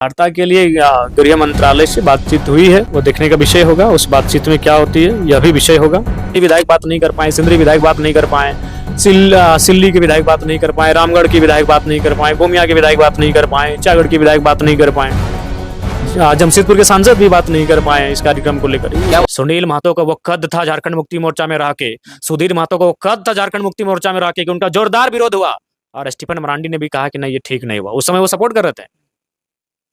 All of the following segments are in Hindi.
वार्ता के लिए गृह मंत्रालय से बातचीत हुई है, वो देखने का विषय होगा। उस बातचीत में क्या होती है यह भी विषय होगा। विधायक बात नहीं कर पाए, सिंदरी विधायक बात नहीं कर पाए, सिल्ली के विधायक बात नहीं कर पाए, रामगढ़ की विधायक बात नहीं कर पाए, गोमिया के विधायक बात नहीं कर पाए, चागढ़ की विधायक बात नहीं कर पाए, जमशेदपुर के सांसद भी बात नहीं कर पाए इस कार्यक्रम को लेकर। सुनील महतो का वो कद था झारखंड मुक्ति मोर्चा में रह के, सुधीर महतो का वो कद था झारखंड मुक्ति मोर्चा में रह के, उनका जोरदार विरोध हुआ और स्टीफन मरांडी ने भी कहा कि नहीं ये ठीक नहीं हुआ। उस समय वो सपोर्ट कर रहे थे।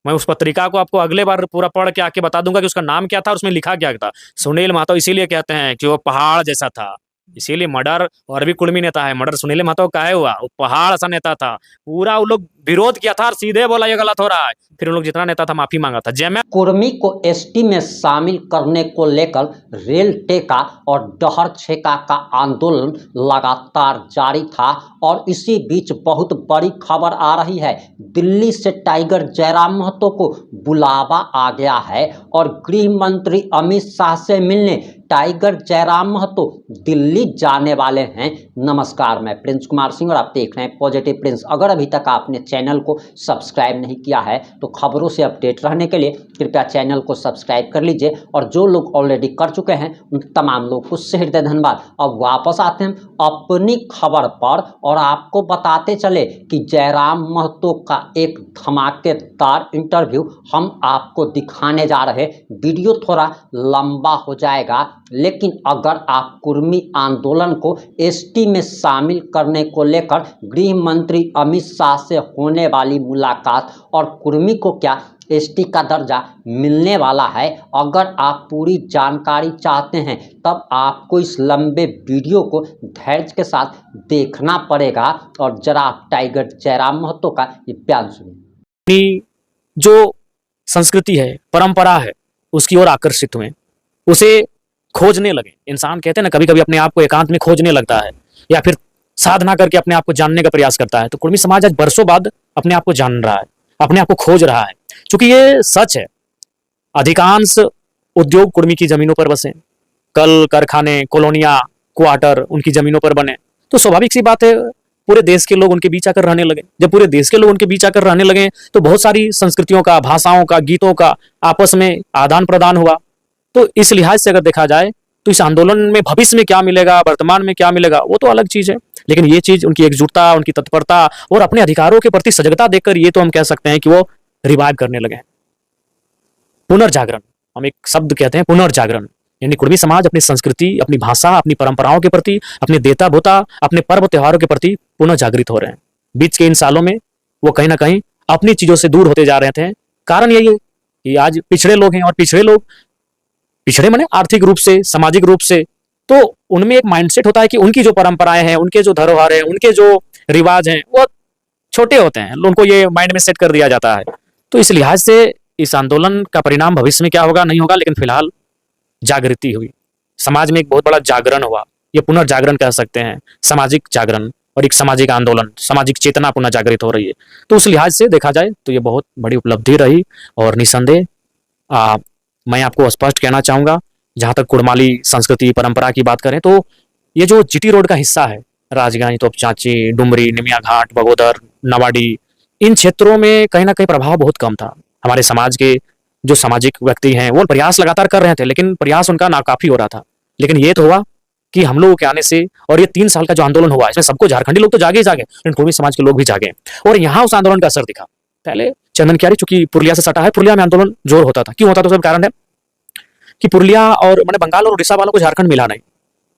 मैं उस पत्रिका को आपको अगले बार पूरा पढ़ के आके बता दूंगा कि उसका नाम क्या था और उसमें लिखा क्या था। सुनील महतो इसीलिए कहते हैं कि वो पहाड़ जैसा था, इसीलिए मर्डर और भी कुर्मी नेता है। मर्डर सुनील महतो का हुआ, वो पहाड़ सा नेता था। पूरा वो लोग विरोध किया था और सीधे बोला ये गलत हो रहा है। फिर उन लोग जितना नेता था माफी मांगा था। जय कुर्मी को एसटी में शामिल करने को लेकर रेल टेका और डहर छेका का आंदोलन लगातार जारी था और इसी बीच बहुत बड़ी खबर आ रही है। दिल्ली से टाइगर जयराम महतो को बुलावा आ गया है और गृह मंत्री अमित शाह से मिलने टाइगर जयराम महतो दिल्ली जाने वाले हैं। नमस्कार, मैं प्रिंस कुमार सिंह और आप देख रहे हैं पॉजिटिव प्रिंस। अगर अभी तक आपने चैनल को सब्सक्राइब नहीं किया है तो खबरों से अपडेट रहने के लिए कृपया चैनल को सब्सक्राइब कर लीजिए और जो लोग ऑलरेडी कर चुके हैं उन तमाम लोग को हृदय धन्यवाद। अब वापस आते हैं अपनी खबर पर और आपको बताते चले कि जयराम महतो का एक धमाकेदार इंटरव्यू हम आपको दिखाने जा रहे। वीडियो थोड़ा लंबा हो जाएगा, लेकिन अगर आप कुर्मी आंदोलन को एसटी में शामिल करने को लेकर गृह मंत्री अमित शाह से होने वाली मुलाकात और कुर्मी को क्या एसटी का दर्जा मिलने वाला है, अगर आप पूरी जानकारी चाहते हैं तब आपको इस लंबे वीडियो को धैर्य के साथ देखना पड़ेगा। और जरा आप टाइगर जयराम महतो का ये बयान सुनिए। जो संस्कृति है, परंपरा है, उसकी ओर आकर्षित हुए, उसे खोजने लगे। इंसान कहते हैं ना कभी कभी अपने आप को एकांत में खोजने लगता है या फिर साधना करके अपने आप को जानने का प्रयास करता है। तो कुर्मी समाज आज बरसों बाद अपने आप को जान रहा है, अपने आप को खोज रहा है। क्योंकि ये सच है, अधिकांश उद्योग कुर्मी की जमीनों पर बसे, कल कारखाने, कॉलोनियां, क्वार्टर उनकी जमीनों पर बने। तो स्वाभाविक सी बात है पूरे देश के लोग उनके बीच आकर रहने लगे। जब पूरे देश के लोग उनके बीच आकर रहने लगे तो बहुत सारी संस्कृतियों का, भाषाओं का, गीतों का आपस में आदान प्रदान हुआ। तो इस लिहाज से अगर देखा जाए तो इस आंदोलन में भविष्य में क्या मिलेगा, वर्तमान में क्या मिलेगा, वो तो अलग चीज है। लेकिन ये चीज उनकी एकजुटता, उनकी तत्परता और अपने अधिकारों के प्रति सजगता देखकर ये तो हम कह सकते हैं कि वो रिवाइव करने लगे। पुनर्जागरण, हम एक शब्द कहते हैं पुनर्जागरण, यानी कुर्मी समाज अपनी संस्कृति, अपनी भाषा, अपनी परंपराओं के प्रति, अपने देता भोता, अपने पर्व त्योहारों के प्रति पुनः जागृत हो रहे हैं। बीच के इन सालों में वो कहीं ना कहीं अपनी चीजों से दूर होते जा रहे थे। कारण यही है कि आज पिछड़े लोग हैं और पिछड़े लोग, पिछड़े माने आर्थिक रूप से, सामाजिक रूप से, तो उनमें एक माइंडसेट होता है कि उनकी जो परंपराएं हैं, उनके जो धरोहर हैं, उनके जो रिवाज हैं वो छोटे होते हैं। उनको ये माइंड में सेट कर दिया जाता है। तो इस लिहाज से इस आंदोलन का परिणाम भविष्य में क्या होगा नहीं होगा, लेकिन फिलहाल जागृति हुई, समाज में एक बहुत बड़ा जागरण हुआ। ये पुनर्जागरण कह सकते हैं, सामाजिक जागरण और एक सामाजिक आंदोलन, सामाजिक चेतना पुनः जागृत हो रही है। तो उस लिहाज से देखा जाए तो ये बहुत बड़ी उपलब्धि रही और निसंदेह मैं आपको स्पष्ट कहना चाहूंगा, जहां तक कुड़माली संस्कृति परंपरा की बात करें तो ये जो जीटी रोड का हिस्सा है, राजगंज, तोपचांची, डुमरी, निमिया घाट, बगोदर, नवाडी, इन क्षेत्रों में कहीं ना कहीं प्रभाव बहुत कम था। हमारे समाज के जो सामाजिक व्यक्ति हैं वो प्रयास लगातार कर रहे थे, लेकिन प्रयास उनका नाकाफी हो रहा था। लेकिन ये तो हुआ कि हम लोगों के आने से और ये 3 साल का जो आंदोलन हुआ इसमें सबको, झारखंडी लोग तो जागे ही जागे, लेकिन कुर्मी समाज के लोग भी जागे और यहाँ उस आंदोलन का असर दिखा। पहले चंदन कियारी, चूंकि पुरुलिया से सटा है, पुरुलिया में आंदोलन जोर होता था। क्यों होता था? उसका कारण है कि पुरुलिया और मैंने बंगाल और उड़ीसा वालों को झारखंड मिला नहीं,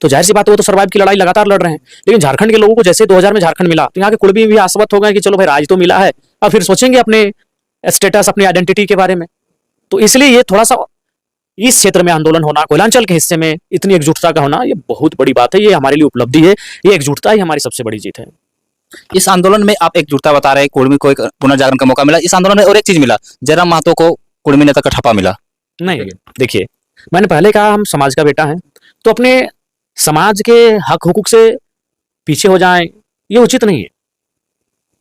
तो जाहिर सी बात है वो तो सर्वाइव की लड़ाई लगातार लड़ रहे हैं। लेकिन झारखंड के लोगों को जैसे 2000 में झारखंड मिला तो यहाँ के कुर्मी भी आश्वस्त हो गए कि चलो भाई राज तो मिला है, अब फिर सोचेंगे अपने स्टेटस, अपनी आइडेंटिटी के बारे में। तो इसलिए ये थोड़ा सा इस क्षेत्र में आंदोलन होना, कोयलांचल के हिस्से में इतनी एकजुटता का होना, ये बहुत बड़ी बात है। ये हमारे लिए उपलब्धि है, ये एकजुटता ही हमारी सबसे बड़ी जीत है। इस आंदोलन में आप एकजुटता बता रहे हैं, कुर्मी को एक पुनर्जागरण का मौका मिला। इस आंदोलन में और एक चीज मिला, जयराम महतो को कुर्मी नेता का ठप्पा मिला। नहीं, देखिए मैंने पहले कहा हम समाज का बेटा है, तो अपने समाज के हक हुकूक से पीछे हो जाएं ये उचित नहीं है।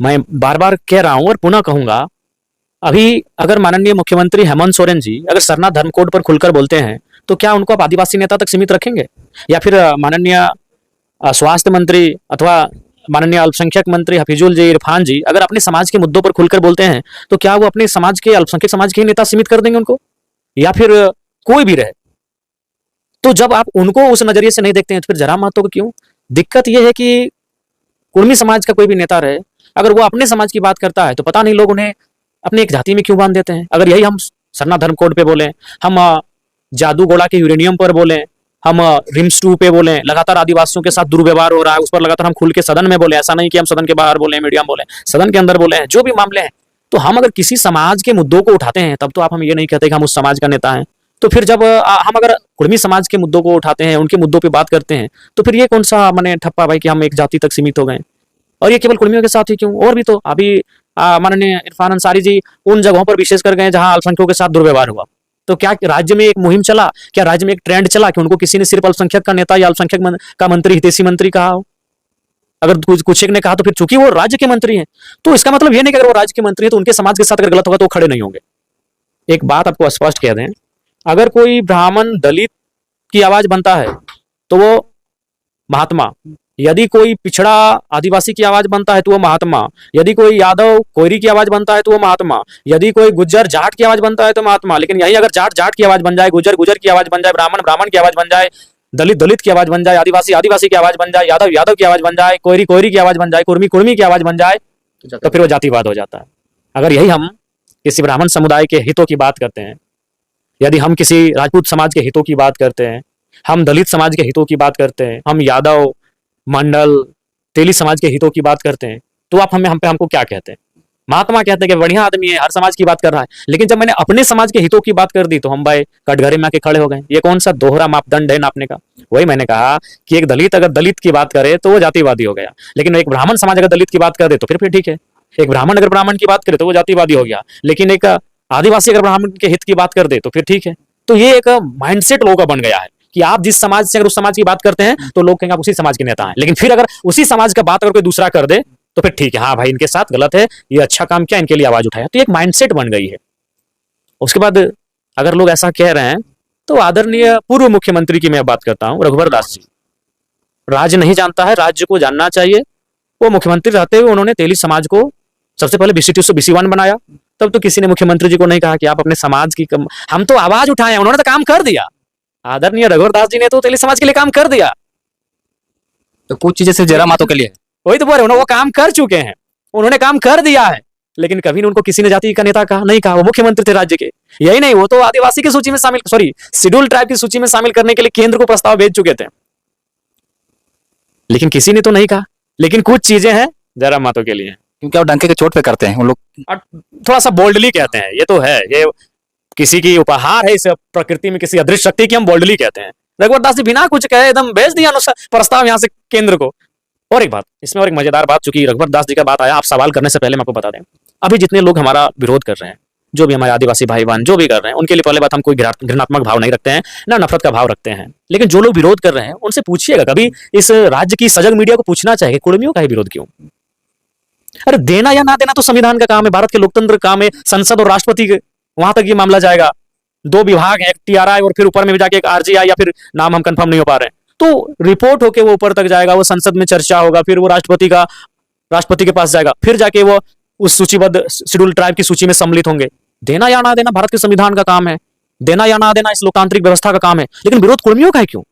मैं बार बार कह रहा हूं और पुनः कहूंगा, अभी अगर माननीय मुख्यमंत्री हेमंत सोरेन जी अगर सरना धर्म कोड पर खुलकर बोलते हैं तो क्या उनको आप आदिवासी नेता तक सीमित रखेंगे? या फिर माननीय स्वास्थ्य मंत्री अथवा माननीय अल्पसंख्यक मंत्री हफीजुल जी इरफान जी अगर अपने समाज के मुद्दों पर खुलकर बोलते हैं तो क्या वो अपने समाज के अल्पसंख्यक समाज के ही नेता सीमित कर देंगे उनको, या फिर कोई भी रहे? तो जब आप उनको उस नजरिए से नहीं देखते हैं तो फिर जयराम महतो को क्यों? दिक्कत यह है कि कुर्मी समाज का कोई भी नेता रहे, अगर वो अपने समाज की बात करता है तो पता नहीं लोग उन्हें अपने एक जाति में क्यों बांध देते हैं। अगर यही हम सरना धर्म कोड पे बोले, हम जादूगोड़ा के यूरेनियम पर बोले, हम रिम्स 2 पे बोले, लगातार आदिवासियों के साथ दुर्व्यवहार हो रहा है उस पर लगातार हम खुल के सदन में बोले, ऐसा नहीं कि हम सदन के बाहर बोले, मीडिया में बोले, सदन के अंदर बोले हैं, जो भी मामले हैं, तो हम अगर किसी समाज के मुद्दों को उठाते हैं तब तो आप हम ये नहीं कहते कि हम उस समाज का नेता हैं। तो फिर जब हम अगर कुर्मी समाज के मुद्दों को उठाते हैं, उनके मुद्दों पर बात करते हैं, तो फिर ये कौन सा मैंने ठप्पा भाई कि हम एक जाति तक सीमित हो गए? और ये केवल कुर्मियों के साथ ही क्यों, और भी तो अभी माननीय इरफान अंसारी जी उन जगहों पर विशेष कर गए जहां अल्पसंख्यकों के साथ दुर्व्यवहार हुआ, तो क्या राज्य में एक मुहिम चला, क्या राज्य में एक ट्रेंड चला कि उनको किसी ने सिर्फ अल्पसंख्यक का नेता या अल्पसंख्यक का मंत्री, हितैषी मंत्री कहा हो? अगर कुछ एक ने कहा तो फिर चूंकि वो राज्य के मंत्री हैं तो इसका मतलब ये नहीं कि अगर वो राज्य के मंत्री हैं तो उनके समाज के साथ अगर गलत होगा तो वो खड़े नहीं होंगे। एक बात आपको स्पष्ट कह दें, अगर कोई ब्राह्मण दलित की आवाज बनता है तो वो महात्मा, यदि कोई पिछड़ा आदिवासी की आवाज बनता है तो वो महात्मा, यदि कोई यादव कोयरी की आवाज बनता है तो वो महात्मा, यदि कोई गुज्जर जाट की आवाज बनता है तो महात्मा। लेकिन यही अगर जाट जाट की आवाज बन जाए, गुज्जर गुज्जर की आवाज बन जाए, ब्राह्मण ब्राह्मण की आवाज बन जाए, दलित दलित की आवाज बन जाए, आदिवासी आदिवासी की आवाज बन जाए, यादव यादव की आवाज बन जाए, कोयरी कोयरी की आवाज बन जाए, कुर्मी कुर्मी की आवाज बन जाए, तो फिर वो जातिवाद हो जाता है। अगर यही हम किसी ब्राह्मण समुदाय के हितों की बात करते हैं, यदि हम किसी राजपूत समाज के हितों की बात करते हैं, हम दलित समाज के हितों की बात करते हैं, हम यादव मंडल तेली समाज के हितों की बात करते हैं, तो आप हमको क्या कहते हैं? महात्मा कहते हैं कि बढ़िया आदमी है, हर समाज की बात कर रहा है। लेकिन जब मैंने अपने समाज के हितों की बात कर दी तो हम भाई कटघरे में आके खड़े हो गए। ये कौन सा दोहरा मापदंड है नापने का? वही मैंने कहा कि एक दलित अगर दलित की बात करे तो वो जातिवादी हो गया, लेकिन एक ब्राह्मण समाज अगर दलित की बात कर दे तो फिर ठीक है। एक ब्राह्मण अगर ब्राह्मण की बात करे तो वो जातिवादी हो गया, लेकिन एक आदिवासी अगर ब्राह्मण के हित की बात कर दे तो फिर ठीक है। तो ये एक माइंडसेट लोगों का बन गया है कि आप जिस समाज से अगर उस समाज की बात करते हैं तो लोग कहेंगे आप उसी समाज के नेता हैं, लेकिन फिर अगर उसी समाज का बात अगर कोई दूसरा कर दे तो फिर ठीक है, हाँ भाई इनके साथ गलत है, ये अच्छा काम किया, इनके लिए आवाज उठाया। तो एक माइंडसेट बन गई है। उसके बाद अगर लोग ऐसा कह रहे हैं तो आदरणीय पूर्व मुख्यमंत्री की मैं बात करता हूं, रघुवर दास जी। राज्य नहीं जानता है, राज्य को जानना चाहिए। वो मुख्यमंत्री रहते हुए उन्होंने तेली समाज को सबसे पहले BC2 से BC1 बनाया, तब तो किसी ने मुख्यमंत्री जी को नहीं कहा कि आप अपने समाज की हम तो आवाज उठाए, उन्होंने तो काम कर दिया। आदरणीय रघुवर दास जी ने तो तेली समाज के लिए काम कर दिया। तो कुछ चीजें सिर्फ जयराम महतो के लिए, वही तो बोल रहे, वो काम कर चुके हैं, उन्होंने काम कर दिया है, लेकिन कभी उनको किसी ने जाति का नेता कहा नहीं कहा। वो मुख्यमंत्री थे राज्य के। यही नहीं, वो तो आदिवासी की सूची में शामिल, सॉरी शेड्यूल ट्राइब की सूची में शामिल करने के लिए केंद्र को प्रस्ताव भेज चुके थे, लेकिन किसी ने तो नहीं कहा। लेकिन कुछ चीजें हैं जयराम महतो के लिए, क्योंकि वो डंके के चोट पे करते हैं उन लोग, थोड़ा सा बोल्डली कहते हैं। ये तो है, ये किसी की उपहार है इस प्रकृति में, किसी अदृश्य शक्ति की हम बोल्डली कहते हैं। रघुवर दास जी बिना कुछ कहे एकदम भेज दिया प्रस्ताव यहाँ से केंद्र को। और एक बात इसमें, और एक मजेदार बात, चूंकि रघुवर दास जी का बात आया, आप सवाल करने से पहले मैं आपको बता दें, अभी जितने लोग हमारा विरोध कर रहे हैं, जो भी हमारे आदिवासी भाई बहन जो भी कर रहे हैं, उनके लिए पहले बात हम कोई घृणात्मक भाव नहीं रखते हैं, ना नफरत का भाव रखते हैं। लेकिन जो लोग विरोध कर रहे हैं उनसे पूछिएगा, कभी इस राज्य की सजग मीडिया को पूछना चाहिए कुर्मियों का ही विरोध क्यों? अरे देना या ना देना तो संविधान का काम है, भारत के लोकतंत्र का काम है, संसद और राष्ट्रपति के वहां तक ये मामला जाएगा। 2 विभाग है, एक TRI और फिर ऊपर में भी जाके एक RGI, या फिर नाम हम कंफर्म नहीं हो पा रहे हैं, तो रिपोर्ट होके वो ऊपर तक जाएगा, वो संसद में चर्चा होगा, फिर वो राष्ट्रपति के पास जाएगा, फिर जाके वो उस सूचीबद्ध शेड्यूल ट्राइब की सूची में सम्मिलित होंगे। देना या ना देना भारत के संविधान का काम है, देना या ना देना इस लोकतांत्रिक व्यवस्था का काम है, लेकिन विरोध कुर्मियों का है क्यों?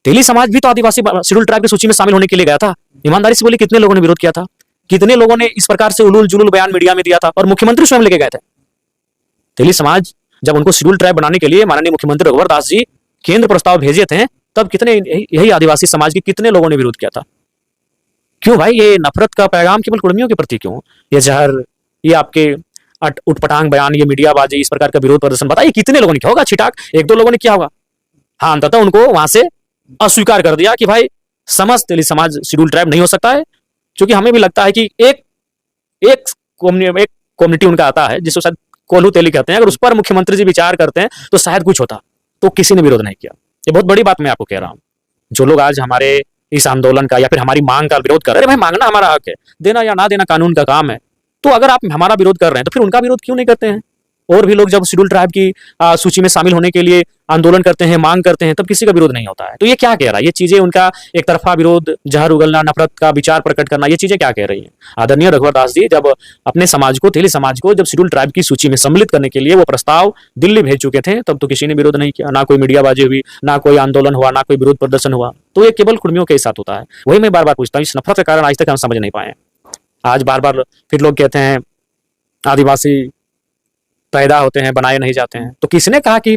तेली समाज भी तो आदिवासी शेड्यूल ट्राइब की सूची में शामिल होने के लिए गया था। ईमानदारी से बोले कितने लोगों ने विरोध किया था? कितने लोगों ने इस प्रकार से उलूल जुलूल बयान मीडिया में दिया था और मुख्यमंत्री स्वयं लेके गए थे? तेली समाज जब उनको शेड्यूल ट्राइब बनाने के लिए माननीय मुख्यमंत्री रघुवर दास जी केंद्र प्रस्ताव भेजे थे, तब कितने यही आदिवासी समाज के कितने लोगों ने विरोध किया था? क्यों भाई ये नफरत का पैगाम केवल कुर्मियों के प्रति क्यों? ये जहर, ये आपके उटपटांग बयान, ये मीडियाबाजी, इस प्रकार का विरोध प्रदर्शन, बताइए कितने लोगों ने किया होगा? छिटाक 1-2 लोगों ने किया होगा। हाँ, अंततः उनको वहां से अस्वीकार कर दिया कि भाई समस्त तेली समाज शेड्यूल ट्राइब नहीं हो सकता है, क्योंकि हमें भी लगता है कि एक कम्युनिटी उनका आता है जिसको शायद कोल्हू तेली कहते हैं, अगर उस पर मुख्यमंत्री जी विचार करते हैं तो शायद कुछ होता। तो किसी ने विरोध नहीं किया। ये बहुत बड़ी बात मैं आपको कह रहा हूं। जो लोग आज हमारे इस आंदोलन का या फिर हमारी मांग का विरोध कर रहे हैं, भाई मांगना हमारा हक है, देना या ना देना कानून का काम है। तो अगर आप हमारा विरोध कर रहे हैं तो फिर उनका विरोध क्यों नहीं करते हैं? और भी लोग जब शेड्यूल ट्राइब की सूची में शामिल होने के लिए आंदोलन करते हैं, मांग करते हैं, तब किसी का विरोध नहीं होता है। तो ये क्या कह रहा है? ये चीजें उनका एक तरफा विरोध, जहर उगलना, नफरत का विचार प्रकट करना, ये चीजें क्या कह रही हैं? आदरणीय रघुवर दास जी जब अपने समाज को, तेली समाज को जब शेड्यूल ट्राइब की सूची में सम्मिलित करने के लिए वो प्रस्ताव दिल्ली भेज चुके थे, तब तो किसी ने विरोध नहीं किया, ना कोई मीडियाबाजी हुई, ना कोई आंदोलन हुआ, ना कोई विरोध प्रदर्शन हुआ। तो ये केवल कुर्मियों के साथ होता है। वही मैं बार बार पूछता हूँ, इस नफरत के कारण आज तक हम समझ नहीं पाए। आज बार बार फिर लोग कहते हैं आदिवासी पैदा होते हैं, बनाए नहीं जाते हैं। तो किसने कहा कि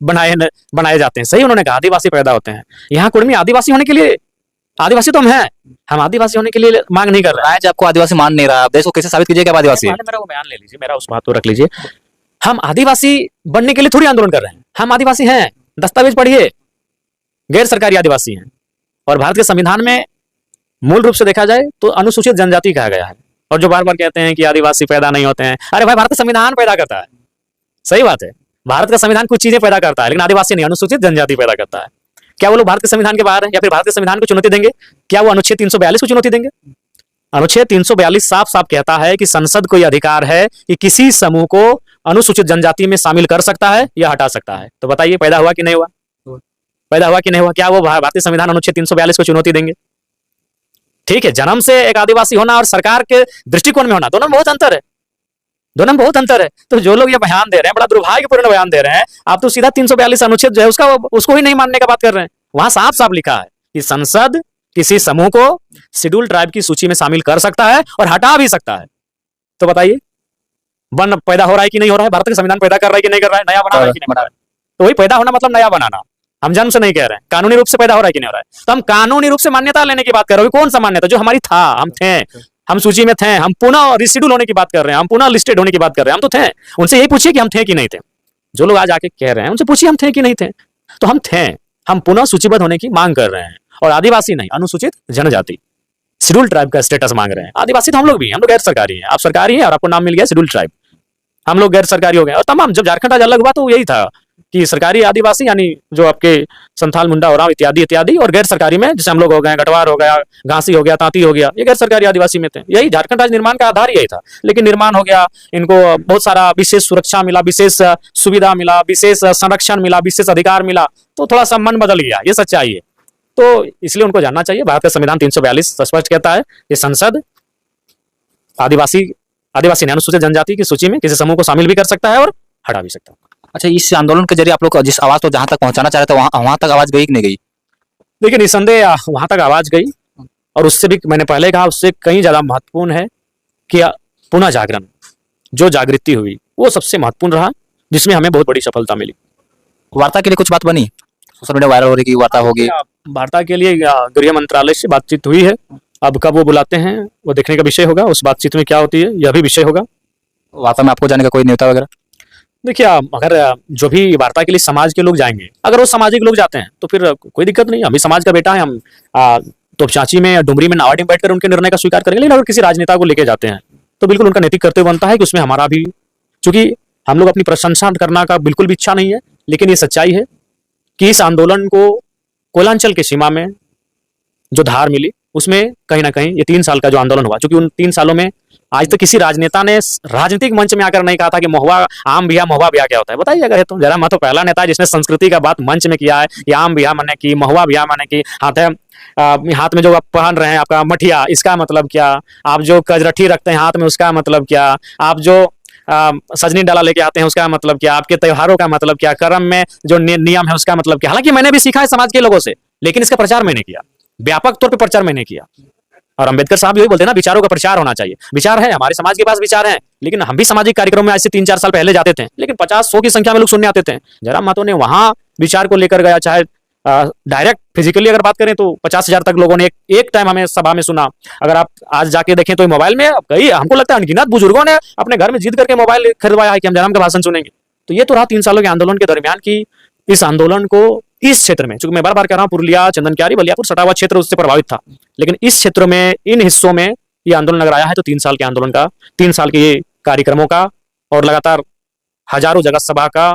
बनाए जाते हैं? सही उन्होंने कहा, आदिवासी पैदा होते हैं। यहाँ कुर्मी आदिवासी होने के लिए, आदिवासी तो हम हैं, हम आदिवासी होने के लिए मांग नहीं कर रहे हैं। आज आपको आदिवासी मान नहीं रहा, आप देश को कैसे साबित कीजिए कि आप आदिवासी है? मेरा वो बयान ले लीजिए, मेरा उस बात को रख लीजिए। हम आदिवासी बनने के लिए थोड़ी आंदोलन कर रहे हैं। हम आदिवासी हैं, दस्तावेज पढ़िए, गैर सरकारी आदिवासी हैं। और भारत के संविधान में मूल रूप से देखा जाए तो अनुसूचित जनजाति कहा गया है। और जो बार बार कहते हैं कि आदिवासी पैदा नहीं होते हैं, अरे भाई भारत का संविधान पैदा करता है। सही बात है, भारत का संविधान कुछ चीजें पैदा करता है, लेकिन आदिवासी नहीं, अनुसूचित जनजाति पैदा करता है। क्या वो लोग भारत के संविधान के बाहर हैं, या फिर भारत के संविधान को चुनौती देंगे? क्या वो अनुच्छेद 342 को चुनौती देंगे? अनुच्छेद 342 साफ साफ कहता है कि संसद को यह अधिकार है कि किसी समूह को अनुसूचित जनजाति में शामिल कर सकता है या हटा सकता है। तो बताइए पैदा हुआ कि नहीं हुआ? पैदा हुआ कि नहीं हुआ? क्या वो भारतीय संविधान अनुच्छेद 342 को चुनौती देंगे? ठीक है, जन्म से एक आदिवासी होना और सरकार के दृष्टिकोण में होना, दोनों में बहुत अंतर है, दोनों में बहुत अंतर है। तो जो लोग ये बयान दे रहे हैं, बड़ा दुर्भाग्यपूर्ण बयान दे रहे हैं। आप तो सीधा 342 अनुच्छेद जो है उसका, उसको ही नहीं मानने का बात कर रहे हैं। वहां साफ साफ लिखा है कि संसद किसी समूह को शेड्यूल ट्राइब की सूची में शामिल कर सकता है और हटा भी सकता है। तो बताइए वन पैदा हो रहा है कि नहीं हो रहा है? भारत का संविधान पैदा कर रहा है कि नहीं कर रहा है? नया बना रहा है कि नहीं बना रहा है? तो वही पैदा होना मतलब नया बनाना। हम जन्म से नहीं कह रहे हैं, कानूनी रूप से पैदा हो रहा है कि नहीं हो रहा है? तो हम कानूनी रूप से मान्यता लेने की बात कर रहे हैं। कौन सा मान्यता? जो हमारी था, हम थे, हम सूची में थे, हम पुनः रिशिड्यूल होने की बात कर रहे हैं, हम पुनः लिस्टेड होने की बात कर रहे हैं। हम तो थे, उनसे यही पूछिए कि हम थे कि नहीं थे। जो लोग आज आके कह रहे हैं उनसे पूछिए हम थे कि नहीं थे। तो हम थे, हम पुनः सूचीबद्ध होने की मांग कर रहे हैं। और आदिवासी नहीं, अनुसूचित जनजाति, शेड्यूल ट्राइब का स्टेटस मांग रहे हैं। आदिवासी तो हम लोग भी, हम लोग गैर सरकारी हैं। आप सरकारी हैं और आपको नाम मिल गया शेड्यूल ट्राइब, हम लोग गैर सरकारी हो गए। और तमाम जब झारखंड आज अलग हुआ तो यही था कि सरकारी आदिवासी यानी जो आपके संथाल, मुंडा, ओरांव इत्यादि इत्यादि, और गैर सरकारी में जैसे हम लोग हो गए, गटवार हो गया, घासी हो गया, तांती हो गया, ये गैर सरकारी आदिवासी में थे। यही झारखंड राज्य निर्माण का आधार यही था। लेकिन निर्माण हो गया, इनको बहुत सारा विशेष सुरक्षा मिला, विशेष सुविधा मिला, विशेष संरक्षण मिला, विशेष अधिकार मिला, तो थोड़ा सा मन बदल गया। ये सच्चाई है। तो इसलिए उनको जानना चाहिए, भारत का संविधान 342 स्पष्ट कहता है कि संसद आदिवासी ने अनुसूचित जनजाति की सूची में किसी समूह को शामिल भी कर सकता है और हटा भी सकता है। अच्छा, इस आंदोलन के जरिए आप लोग जिस आवाज तो जहां तक पहुंचाना चाह रहे थे वहां तक आवाज गई कि नहीं गई? लेकिन निसंदेह वहां तक आवाज गई, और उससे भी मैंने पहले कहा, उससे कहीं ज्यादा महत्वपूर्ण है कि पुनः जागरण, जो जागृति हुई वो सबसे महत्वपूर्ण रहा, जिसमें हमें बहुत बड़ी सफलता मिली। वार्ता के लिए कुछ बात बनी? सोशल मीडिया वायरल हो रही, वार्ता होगी? वार्ता के लिए गृह मंत्रालय से बातचीत हुई है। अब कब वो बुलाते हैं वो देखने का विषय होगा। उस बातचीत में क्या होती है यह भी विषय होगा। वार्ता में आपको जाने का कोई न्योता वगैरह? देखिए, अगर जो भी वार्ता के लिए समाज के लोग जाएंगे, अगर वो सामाजिक लोग जाते हैं तो फिर कोई दिक्कत नहीं। हम भी समाज का बेटा है, हम तोपचांची में, डुमरी में, नावाडी में बैठकर उनके निर्णय का स्वीकार करेंगे। लेकिन अगर किसी राजनेता को लेके जाते हैं तो बिल्कुल उनका नैतिक कर्तव्य बनता है कि उसमें हमारा भी, चूंकि हम लोग अपनी प्रशंसा करना का बिल्कुल भी इच्छा नहीं है, लेकिन ये सच्चाई है कि इस आंदोलन को कोयलांचल की सीमा में जो धार मिली, उसमें कहीं ना कहीं ये 3 साल का जो आंदोलन हुआ, क्योंकि उन 3 सालों में आज तक किसी राजनेता ने राजनीतिक मंच में आकर नहीं कहा था कि महुआ, आम बिया, महुआ बिया क्या होता है। बताइए अगर है तो। जरा मैं तो पहला नेता है जिसने संस्कृति का बात मंच में किया है। ये आम बिया माने की, महुआ बिया माने की, हाथ में जो आप पहन रहे हैं आपका मठिया, इसका मतलब क्या? आप जो कजरठी रखते हैं हाथ में, उसका मतलब क्या? आप जो सजनी डाला लेके आते हैं उसका मतलब क्या? आपके त्योहारों का मतलब क्या? कर्म में जो नियम है उसका मतलब क्या? हालांकि मैंने भी सीखा है समाज के लोगों से, लेकिन इसका प्रचार मैंने किया, व्यापक तौर पर प्रचार मैंने किया। और अंबेडकर साहब यही बोलते हैं ना, विचारों का प्रचार होना चाहिए। विचार है, हमारे समाज के पास विचार हैं, लेकिन हम भी सामाजिक कार्यक्रम में आज से 3-4 साल पहले जाते थे, लेकिन 50-100 की संख्या में लोग सुनने आते थे। जयराम महतो ने वहां विचार को लेकर गया, चाहे डायरेक्ट फिजिकली अगर बात करें तो 50,000 तक लोगों ने एक टाइम हमें सभा में सुना। अगर आप आज जाके देखें तो मोबाइल में कई, हमको लगता है अनगिनत बुजुर्गों ने अपने घर में जीत करके मोबाइल खरीदवाया है कि हम जयराम का भाषण सुनेंगे। तो ये तो रहा 3 सालों के आंदोलन के दरमियान की इस आंदोलन को इस क्षेत्र में, चूंकि मैं बार बार कह रहा हूं पुरुलिया, चंदनकियारी, बलियापुर, सटा हुआ क्षेत्र उससे प्रभावित था, लेकिन इस क्षेत्र में, इन हिस्सों में ये आंदोलन अगर आया है तो 3 साल के आंदोलन का, 3 साल के ये कार्यक्रमों का, और लगातार हजारों जगह सभा का,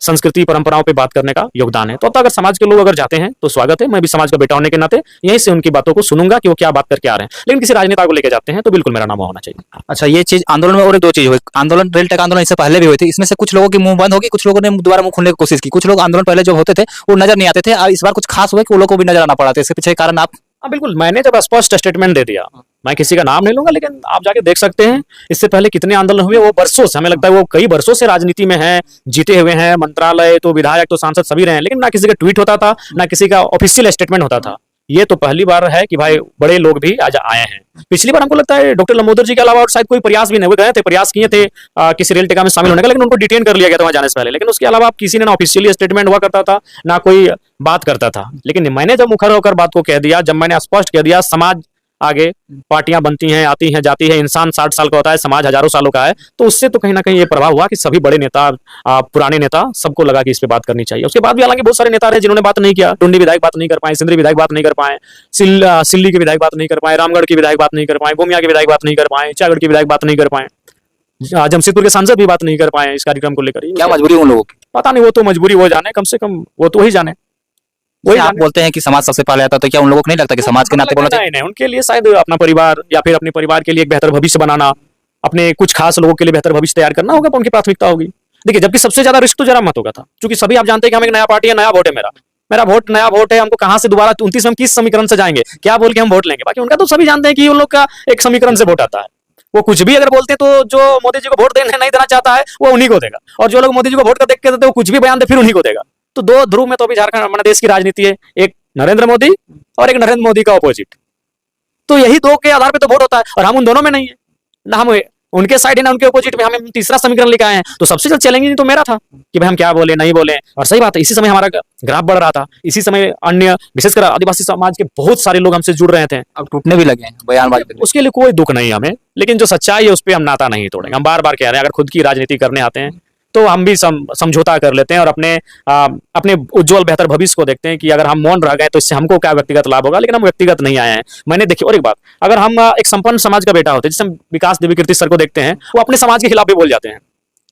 संस्कृति परंपराओं पे बात करने का योगदान है। तो अब अगर समाज के लोग अगर जाते हैं तो स्वागत है, मैं भी समाज का बेटा होने के नाते यहीं से उनकी बातों को सुनूंगा कि वो क्या बात करके आ रहे हैं। लेकिन किसी राजनेता को लेकर जाते हैं तो बिल्कुल मेरा नाम होना चाहिए। अच्छा, ये चीज आंदोलन में और एक दो चीज हुई। आंदोलन, रेल टेक आंदोलन इससे पहले भी हुई थी, इसमें से कुछ लोगों की मुंह बंद होगी, कुछ लोगों ने दोबारा मुंह खोलने की कोशिश की। कुछ लोग आंदोलन पहले जो होते थे वो नजर नहीं आते थे, और इस बार कुछ खास हुआ कि वो लोग को भी नजर आना पड़ा। तो इसके पीछे कारण आप? हाँ बिल्कुल, मैंने जब स्पष्ट स्टेटमेंट दे दिया, मैं किसी का नाम नहीं लूंगा, लेकिन आप जाके देख सकते हैं इससे पहले कितने आंदोलन हुए। वो बरसों से, हमें लगता है वो कई बरसों से राजनीति में है, जीते हुए हैं, मंत्रालय तो विधायक तो सांसद सभी रहे हैं, लेकिन ना किसी का ट्वीट होता था, ना किसी का ऑफिशियल स्टेटमेंट होता था। ये तो पहली बार है कि भाई बड़े लोग भी आज आए हैं। पिछली बार हमको लगता है डॉक्टर लंबोदर जी के अलावा और शायद कोई प्रयास भी नहीं, वो गए थे, प्रयास किए थे किसी रेल टेका में शामिल होने का, लेकिन उनको डिटेन कर लिया गया था वहां जाने से पहले। लेकिन उसके अलावा आप किसी ने ना ऑफिशियली स्टेटमेंट हुआ करता था, ना कोई बात करता था। लेकिन मैंने जब मुखर होकर बात को कह दिया, जब मैंने स्पष्ट कह दिया समाज आगे पार्टियां बनती हैं, आती हैं, जाती है, इंसान 60 साल का होता है, समाज हजारों सालों का है, तो उससे तो कहीं ना कहीं ये प्रभाव हुआ कि सभी बड़े नेता, पुराने नेता, सबको लगा कि इस पे बात करनी चाहिए। उसके बाद भी हालांकि बहुत सारे नेता रहे जिन्होंने बात नहीं किया। टुंडी विधायक बात नहीं कर पाए, सिंदरी विधायक बात नहीं कर पाए, सिल्ली के विधायक बात नहीं कर पाए, रामगढ़ के विधायक बात नहीं कर पाए, गोमिया के विधायक बात नहीं कर पाए, चागढ़ के विधायक बात नहीं कर पाए, जमशेदपुर के सांसद भी बात नहीं कर पाए इस कार्यक्रम को लेकर। क्या मजबूरी उन लोगों की? पता नहीं, वो तो मजबूरी वो जाने, कम से कम वो तो वही जाने। वही आप बोलते हैं कि समाज सबसे पहले आता, तो क्या उन लोगों को नहीं लगता कि समाज के नाते बोलना चाहिए? नहीं, उनके लिए शायद अपना परिवार या फिर अपने परिवार के लिए एक बेहतर भविष्य बनाना, अपने कुछ खास लोगों के लिए बेहतर भविष्य तैयार करना होगा, उनकी प्राथमिकता होगी। देखिए, जबकि सबसे ज्यादा रिस्क तो जरा मत होगा था, क्योंकि सभी आप जानते हैं कि हम एक नया पार्टी है, नया वोट है मेरा, मेरा वोट नया वोट है। हमको कहां से दोबारा 29 में हम किस समीकरण से जाएंगे, क्या बोल के हम वोट लेंगे? बाकी उनका तो सभी जानते हैं कि उन लोग का एक समीकरण से वोट आता है। वो कुछ भी अगर बोलते हैं तो जो मोदी जी को वोट देने नहीं देना चाहता है वो उन्हीं को देगा, और जो लोग मोदी जी को वोट कर देख के देते हैं वो कुछ भी बयान दे फिर उन्हीं को देगा। तो दो ध्रुव में तो अभी झारखंड हमारे देश की राजनीति है, एक नरेंद्र मोदी और एक नरेंद्र मोदी का ऑपोजिट। तो यही दो के आधार पे तो वोट होता है, और हम उन दोनों में नहीं है, ना हम उनके साइड है ना उनके ऑपोजिट में। हमें तीसरा समीकरण लेकर आए हैं, तो सबसे ज्यादा चैलेंजिंग तो मेरा था कि भाई हम क्या बोले नहीं बोले। और सही बात है, इसी समय हमारा ग्राफ बढ़ रहा था, इसी समय अन्य विशेषकर आदिवासी समाज के बहुत सारे लोग हमसे जुड़ रहे थे। अब टूटने भी लगे हैं बयानबाजी। उसके लिए कोई दुख नहीं हमें, लेकिन जो सच्चाई है उस पर हम नाता नहीं तोड़ेंगे। हम बार बार कह रहे हैं, अगर खुद की राजनीति करने आते हैं तो हम भी समझौता कर लेते हैं और अपने उज्जवल बेहतर भविष्य को देखते हैं कि अगर हम मौन रह गए तो इससे हमको क्या व्यक्तिगत लाभ होगा। लेकिन हम व्यक्तिगत नहीं आए हैं। मैंने देखिए, और एक बात, अगर हम एक संपन्न समाज का बेटा होते, जैसे हम विकास देवी कीर्ति सर को देखते हैं, वो अपने समाज के खिलाफ भी बोल जाते हैं,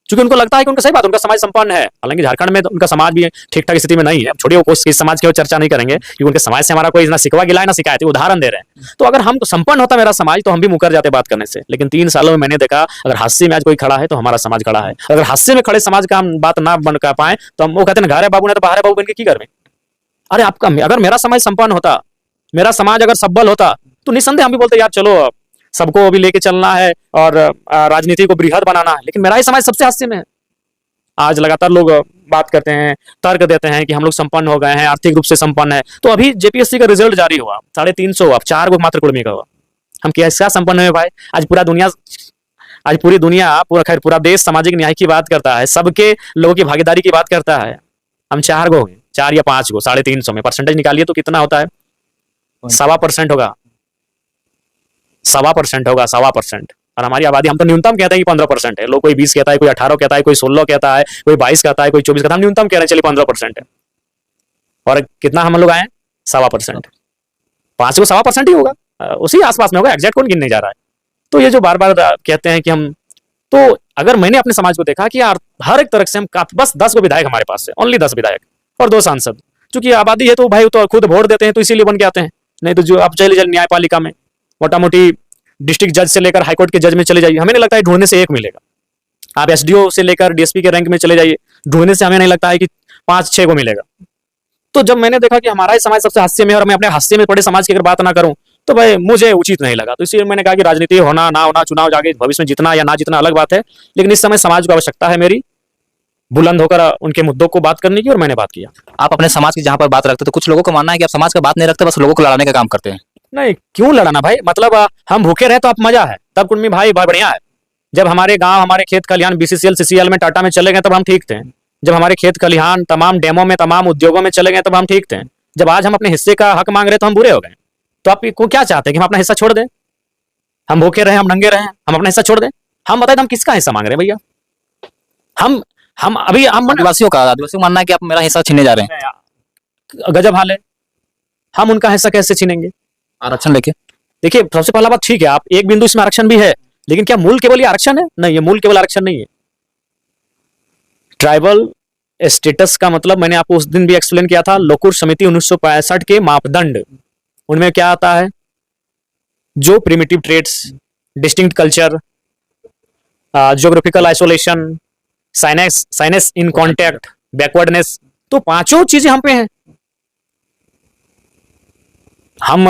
क्योंकि उनको लगता है कि उनका सही बात, उनका समाज संपन्न है। हालांकि झारखंड में तो उनका समाज भी ठीक ठाक स्थिति में नहीं है। छोड़िए, वो किस समाज की और चर्चा नहीं करेंगे, क्योंकि उनके समाज से हमारा कोई ना सिकवा गिला है ना शिकायत है, उदाहरण दे रहे हैं। तो अगर हम संपन्न होता मेरा समाज तो हम भी मुकर जाते बात करने से। लेकिन 3 सालों में मैंने देखा, अगर हास्य में आज कोई खड़ा है तो हमारा समाज खड़ा है। अगर हास्य में खड़े समाज का हम बात ना बन कर पाए तो हम वो कहते हैं घर है बाबू ने तो बाहर है बाबू बन के की कर में। अरे आपका, अगर मेरा समाज संपन्न होता, मेरा समाज अगर सबल होता, तो निस्संदेह हम भी बोलते यार चलो सबको अभी लेके चलना है और राजनीति को बृहद बनाना है। लेकिन मेरा ही समाज सबसे हास्य में है। आज लगातार लोग बात करते हैं, तर्क देते हैं कि हम लोग संपन्न हो गए हैं, आर्थिक रूप से संपन्न है। तो अभी जेपीएससी का रिजल्ट जारी हुआ, 350 हुआ, 4 को मात्र कुर्मी का हुआ। हम कैसा संपन्न हुए भाई? आज पूरी दुनिया पूरा देश सामाजिक न्याय की बात करता है, सबके लोगों की भागीदारी की बात करता है। हम 4 को हुए, 4 या 5 को 350 में परसेंटेज निकालिए तो कितना होता है? 1.25% होगा, 1.25% होगा, 1.25%। और हमारी आबादी, हम तो न्यूनतम कहते हैं कि 15% है। लोग कोई 20 कहता है, कोई 18 कहता है, कोई 16 कहता है, कोई 22 कहता है, कोई 24 कहता है। हम न्यूनतम कह रहे हैं चलिए 15% है। और कितना हम लोग आए? 1.25%। 5 को 1.25% ही होगा, उसी आसपास में होगा, एग्जैक्ट कौन गिनने जा रहा है। तो ये जो बार बार कहते हैं कि हम, तो अगर मैंने अपने समाज को देखा कि यार हर एक तरह से हम बस 10 को विधायक हमारे पास है, ओनली 10 विधायक और 2 सांसद। चूंकि आबादी है तो भाई तो खुद वोट देते हैं तो इसीलिए बन के आते हैं। नहीं तो जो आप चले न्यायपालिका में मोटा मोटी डिस्ट्रिक्ट जज से लेकर हाईकोर्ट के जज में चले जाइए, हमें नहीं लगता है ढूंढने से एक मिलेगा। आप एसडीओ से लेकर डीएसपी के रैंक में चले जाइए, ढूंढने से हमें नहीं लगता है कि 5-6 को मिलेगा। तो जब मैंने देखा कि हमारा ही समाज सबसे हास्य में और मैं अपने हास्य में पड़े समाज की अगर बात ना करूं तो भाई मुझे उचित नहीं लगा। तो इसलिए मैंने कहा कि राजनीति होना ना होना, चुनाव जाके भविष्य में जितना या ना जितना अलग बात है, लेकिन इस समय समाज को आवश्यकता है मेरी बुलंद होकर उनके मुद्दों को बात करने की, और मैंने बात किया। आप अपने समाज की जहां पर बात रखते, तो कुछ लोगों को मानना है कि आप समाज का बात नहीं रखते, बस लोगों को लड़ाने का काम करते हैं। नहीं, क्यों लड़ाना भाई? मतलब हम भूखे रहे तो आप मजा है, तब कुर्मी भाई बहुत बढ़िया है। जब हमारे गांव, हमारे खेत खलिहान बीसीसीएल सीसीएल में टाटा में चले गए तब हम ठीक थे। जब हमारे खेत खलिहान तमाम डेमो में, तमाम उद्योगों में चले गए तब हम ठीक थे। जब आज हम अपने हिस्से का हक मांग रहे तो हम बुरे हो गए। तो आप को क्या चाहते हैं कि हम अपना हिस्सा छोड़ दें? हम भूखे रहे, हम नंगे रहे, हम अपना हिस्सा छोड़ दें? हम बताए हम किसका हिस्सा मांग रहे हैं भैया? हम अभी हम आदिवासियों को मानना है कि आप मेरा हिस्सा छीनने जा रहे हैं। गजब हाल है, हम उनका हिस्सा कैसे छीनेंगे आरक्षण लेके? देखिए, सबसे पहला बात, ठीक है आप एक बिंदु इसमें आरक्षण भी है, लेकिन क्या मूल केवल ये आरक्षण है? नहीं, ये मूल केवल आरक्षण नहीं है। ट्राइबल स्टेटस का मतलब मैंने आपको उस दिन भी एक्सप्लेन किया था। लोकुर समिति 1965 के मापदंड, उनमें क्या आता है? जो primitive traits, distinct culture, geographical isolation, shyness in contact, backwardness, तो पांचों चीजें हम पे हैं। हम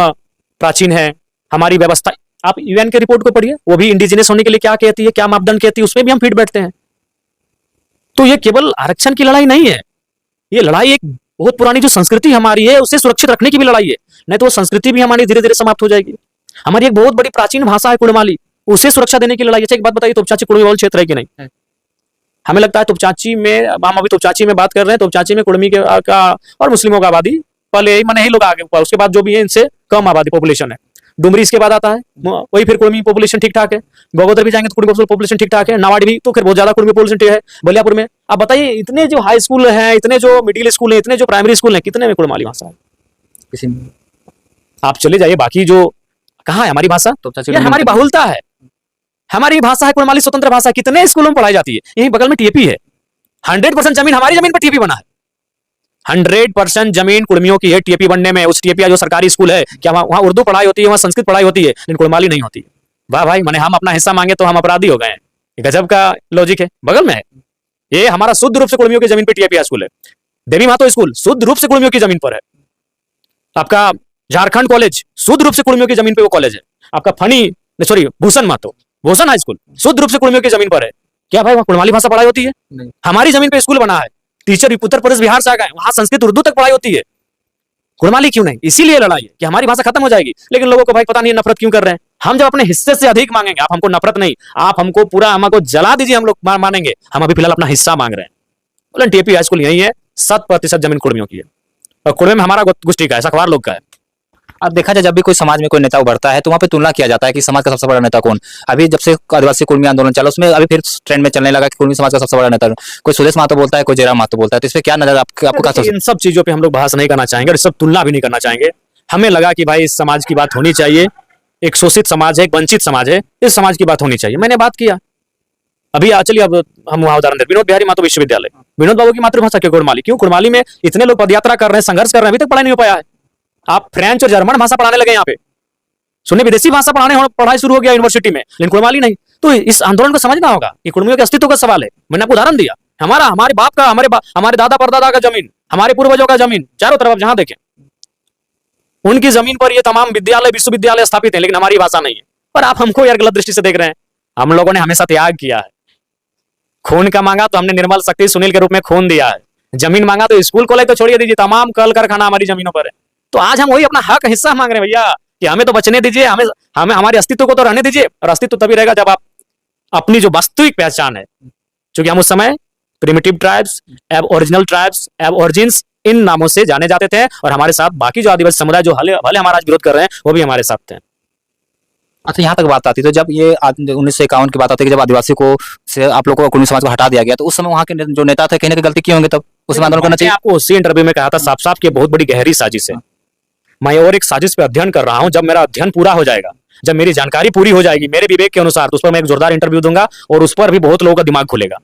प्राचीन हैं, हमारी व्यवस्था, आप यूएन के रिपोर्ट को पढ़िए, वो भी इंडिजिनस होने के लिए क्या कहती है, क्या मापदंड कहती है, उसमें भी हम फिट बैठते हैं। तो ये केवल आरक्षण की लड़ाई नहीं है, ये लड़ाई एक बहुत पुरानी जो संस्कृति हमारी है उसे सुरक्षित रखने की भी लड़ाई है। नहीं तो वो संस्कृति भी हमारी धीरे धीरे समाप्त हो जाएगी। हमारी एक बहुत बड़ी प्राचीन भाषा है कुड़माली, उसे सुरक्षा देने की लड़ाई है। अच्छा, एक बात बताइए, तोपचाची कुड़मी बहुल क्षेत्र है कि नहीं? हमें लगता है तोपचाची में, हम अभी तोपचाची में बात कर रहे हैं, तोपचाची में कुड़मी का और मुस्लिमों का आबादी पहले ही मैंने ही लोग आगे, उसके बाद जो भी है इनसे कम आबादी पॉपुलेशन है। डुमरी इसके बाद आता है, वही फिर कुड़मी पॉपुलेशन ठीक ठाक है। बगोदर भी जाएंगे तो कुड़मी पॉपुलेशन ठीक ठाक है। नावाड़ी भी तो फिर बहुत ज्यादा कुड़मी पॉपुलेशन है। बलियापुर में अब बताइए, इतने जो हाई स्कूल है, इतने जो मिडिल स्कूल है, इतने जो प्राइमरी स्कूल है, कितने में कुड़माली भाषा है? किसी में आप चले जाइए, बाकी जो कहाँ है हमारी भाषा? तोपचाची यार हमारी बहुलता है, हमारी भाषा है कुड़माली, स्वतंत्र भाषा, कितने स्कूलों में पढ़ाई जाती है। यही बगल में टीएपी है, 100% जमीन हमारी जमीन पर टीएपी बना है। 100% जमीन कुड़मियों की है टीएपी बनने में। उस टीएपी जो सरकारी स्कूल है, क्या वहां उर्दू पढ़ाई होती है, वहां संस्कृत पढ़ाई होती है, लेकिन कुड़माली नहीं होती है। वाह भाई, मैंने हम अपना हिस्सा मांगे तो हम अपराधी हो गए हैं। गजब का लॉजिक है, बगल में है। ये हमारा शुद्ध रूप से कुड़मियों की जमीन पर टीएपी स्कूल है। देवी मातो स्कूल शुद्ध रूप से कुड़मियों की जमीन पर है। आपका झारखंड कॉलेज शुद्ध रूप से कुड़मियों की जमीन पर वो कॉलेज है। आपका फनी सॉरी भूषण मातो, भूषण हाई स्कूल शुद्ध रूप से कुड़मियों की जमीन पर है। क्या भाई वहां कुड़माली भाषा पढ़ाई होती है? नहीं। हमारी जमीन पे स्कूल बना है, टीचर उत्तर प्रदेश बिहार से आ गए, वहां संस्कृत उर्दू तक पढ़ाई होती है। कुड़माली क्यों नहीं? इसीलिए लड़ाई है कि हमारी भाषा खत्म हो जाएगी। लेकिन लोगों को भाई पता नहीं नफरत क्यों कर रहे हैं। हम जब अपने हिस्से से अधिक मांगेंगे, आप हमको नफरत नहीं, आप हमको पूरा हमको जला दीजिए, हम लोग मानेंगे। हम अभी फिलहाल अपना हिस्सा मांग रहे हैं। बोले टीएपी हाई स्कूल यही है, 7% जमीन कुड़मियों की है, और कुड़मे में हमारा गुष्टी का है, सखवार लोग का है। अब देखा जाए, जब भी कोई समाज में कोई नेता उभरता है तो वहाँ पे तुलना किया जाता है कि समाज का सबसे बड़ा नेता कौन। अभी जब से आदिवासी कुर्मी आंदोलन चला, उसमें अभी फिर ट्रेंड में चलने लगा कि कुर्मी समाज का सबसे बड़ा नेता कोई सुदेश महतो बोलता है, कोई जयराम महतो बोलता है। तो इस पे क्या नजर आपको क्या? इन सब चीजों पे हम लोग बहस नहीं करना चाहेंगे और सब तुलना भी नहीं करना चाहेंगे। हमें लगा कि भाई इस समाज की बात होनी चाहिए, एक शोषित समाज है, एक वंचित समाज है, इस समाज की बात होनी चाहिए। मैंने बात किया अभी, चलिए अब हम वहां उदाहरण दें, विनोद बिहारी महतो विश्वविद्यालय, विनोद बाबू की मातृभाषा क्यों कुड़माली? क्यों कुड़माली में इतने लोग पदयात्रा कर रहे हैं, संघर्ष कर रहे हैं, अभी तक पढ़ाई नहीं हो पाया है। आप फ्रेंच और जर्मन भाषा पढ़ाने लगे यहाँ पे, सुनिए विदेशी भाषा पढ़ाई शुरू हो गया यूनिवर्सिटी में, लेकिन कुड़माली नहीं। तो इस आंदोलन को समझना होगा कि कुड़मियों के अस्तित्व का सवाल है। मैंने आपको उदाहरण दिया, हमारे बाप का, हमारे दादा परदादा का जमीन, हमारे पूर्वजों का जमीन, चारों तरफ जहां देखें उनकी जमीन पर ये तमाम विद्यालय विश्वविद्यालय स्थापित है, लेकिन हमारी भाषा नहीं है। पर आप हमको यार गलत दृष्टि से देख रहे हैं। हम लोगों ने हमेशा त्याग किया है। खून का मांगा तो हमने निर्मल शक्ति सुनील के रूप में खून दिया है। जमीन मांगा तो स्कूल कॉलेज तो छोड़िए दीजिए, तमाम कल कारखाना हमारी जमीनों पर है। तो आज हम वही अपना हक हिस्सा मांग रहे हैं भैया, कि हमें तो बचने दीजिए, हमें हमारे अस्तित्व को तो रहने दीजिए। और अस्तित्व तभी रहेगा जब आप अपनी जो वास्तविक पहचान है, क्योंकि हम उस समय primitive tribes, original tribes, origins, इन नामों से जाने जाते थे। और हमारे साथ बाकी जो आदिवासी समुदाय जो भले हमारा विरोध कर रहे हैं, वो भी हमारे साथ थे। अच्छा, यहाँ तक बात आती, तो जब ये 1951 की बात आती है कि जब आदिवासी को से आप लोगों को कुर्मी समाज को हटा दिया गया, तो उस समय वहाँ के जो नेता थे कहीं ना कहीं गलती की होंगे, तब उसमें आंदोलन करना चाहिए। आपको उसी इंटरव्यू में कहा था साफ साफ कि बहुत बड़ी गहरी साजिश है। मैं और एक साजिश पे अध्ययन कर रहा हूं। जब मेरा अध्ययन पूरा हो जाएगा, जब मेरी जानकारी पूरी हो जाएगी मेरे विवेक के अनुसार, तो उस पर मैं एक जोरदार इंटरव्यू दूंगा और उस पर भी बहुत लोगों का दिमाग खुलेगा।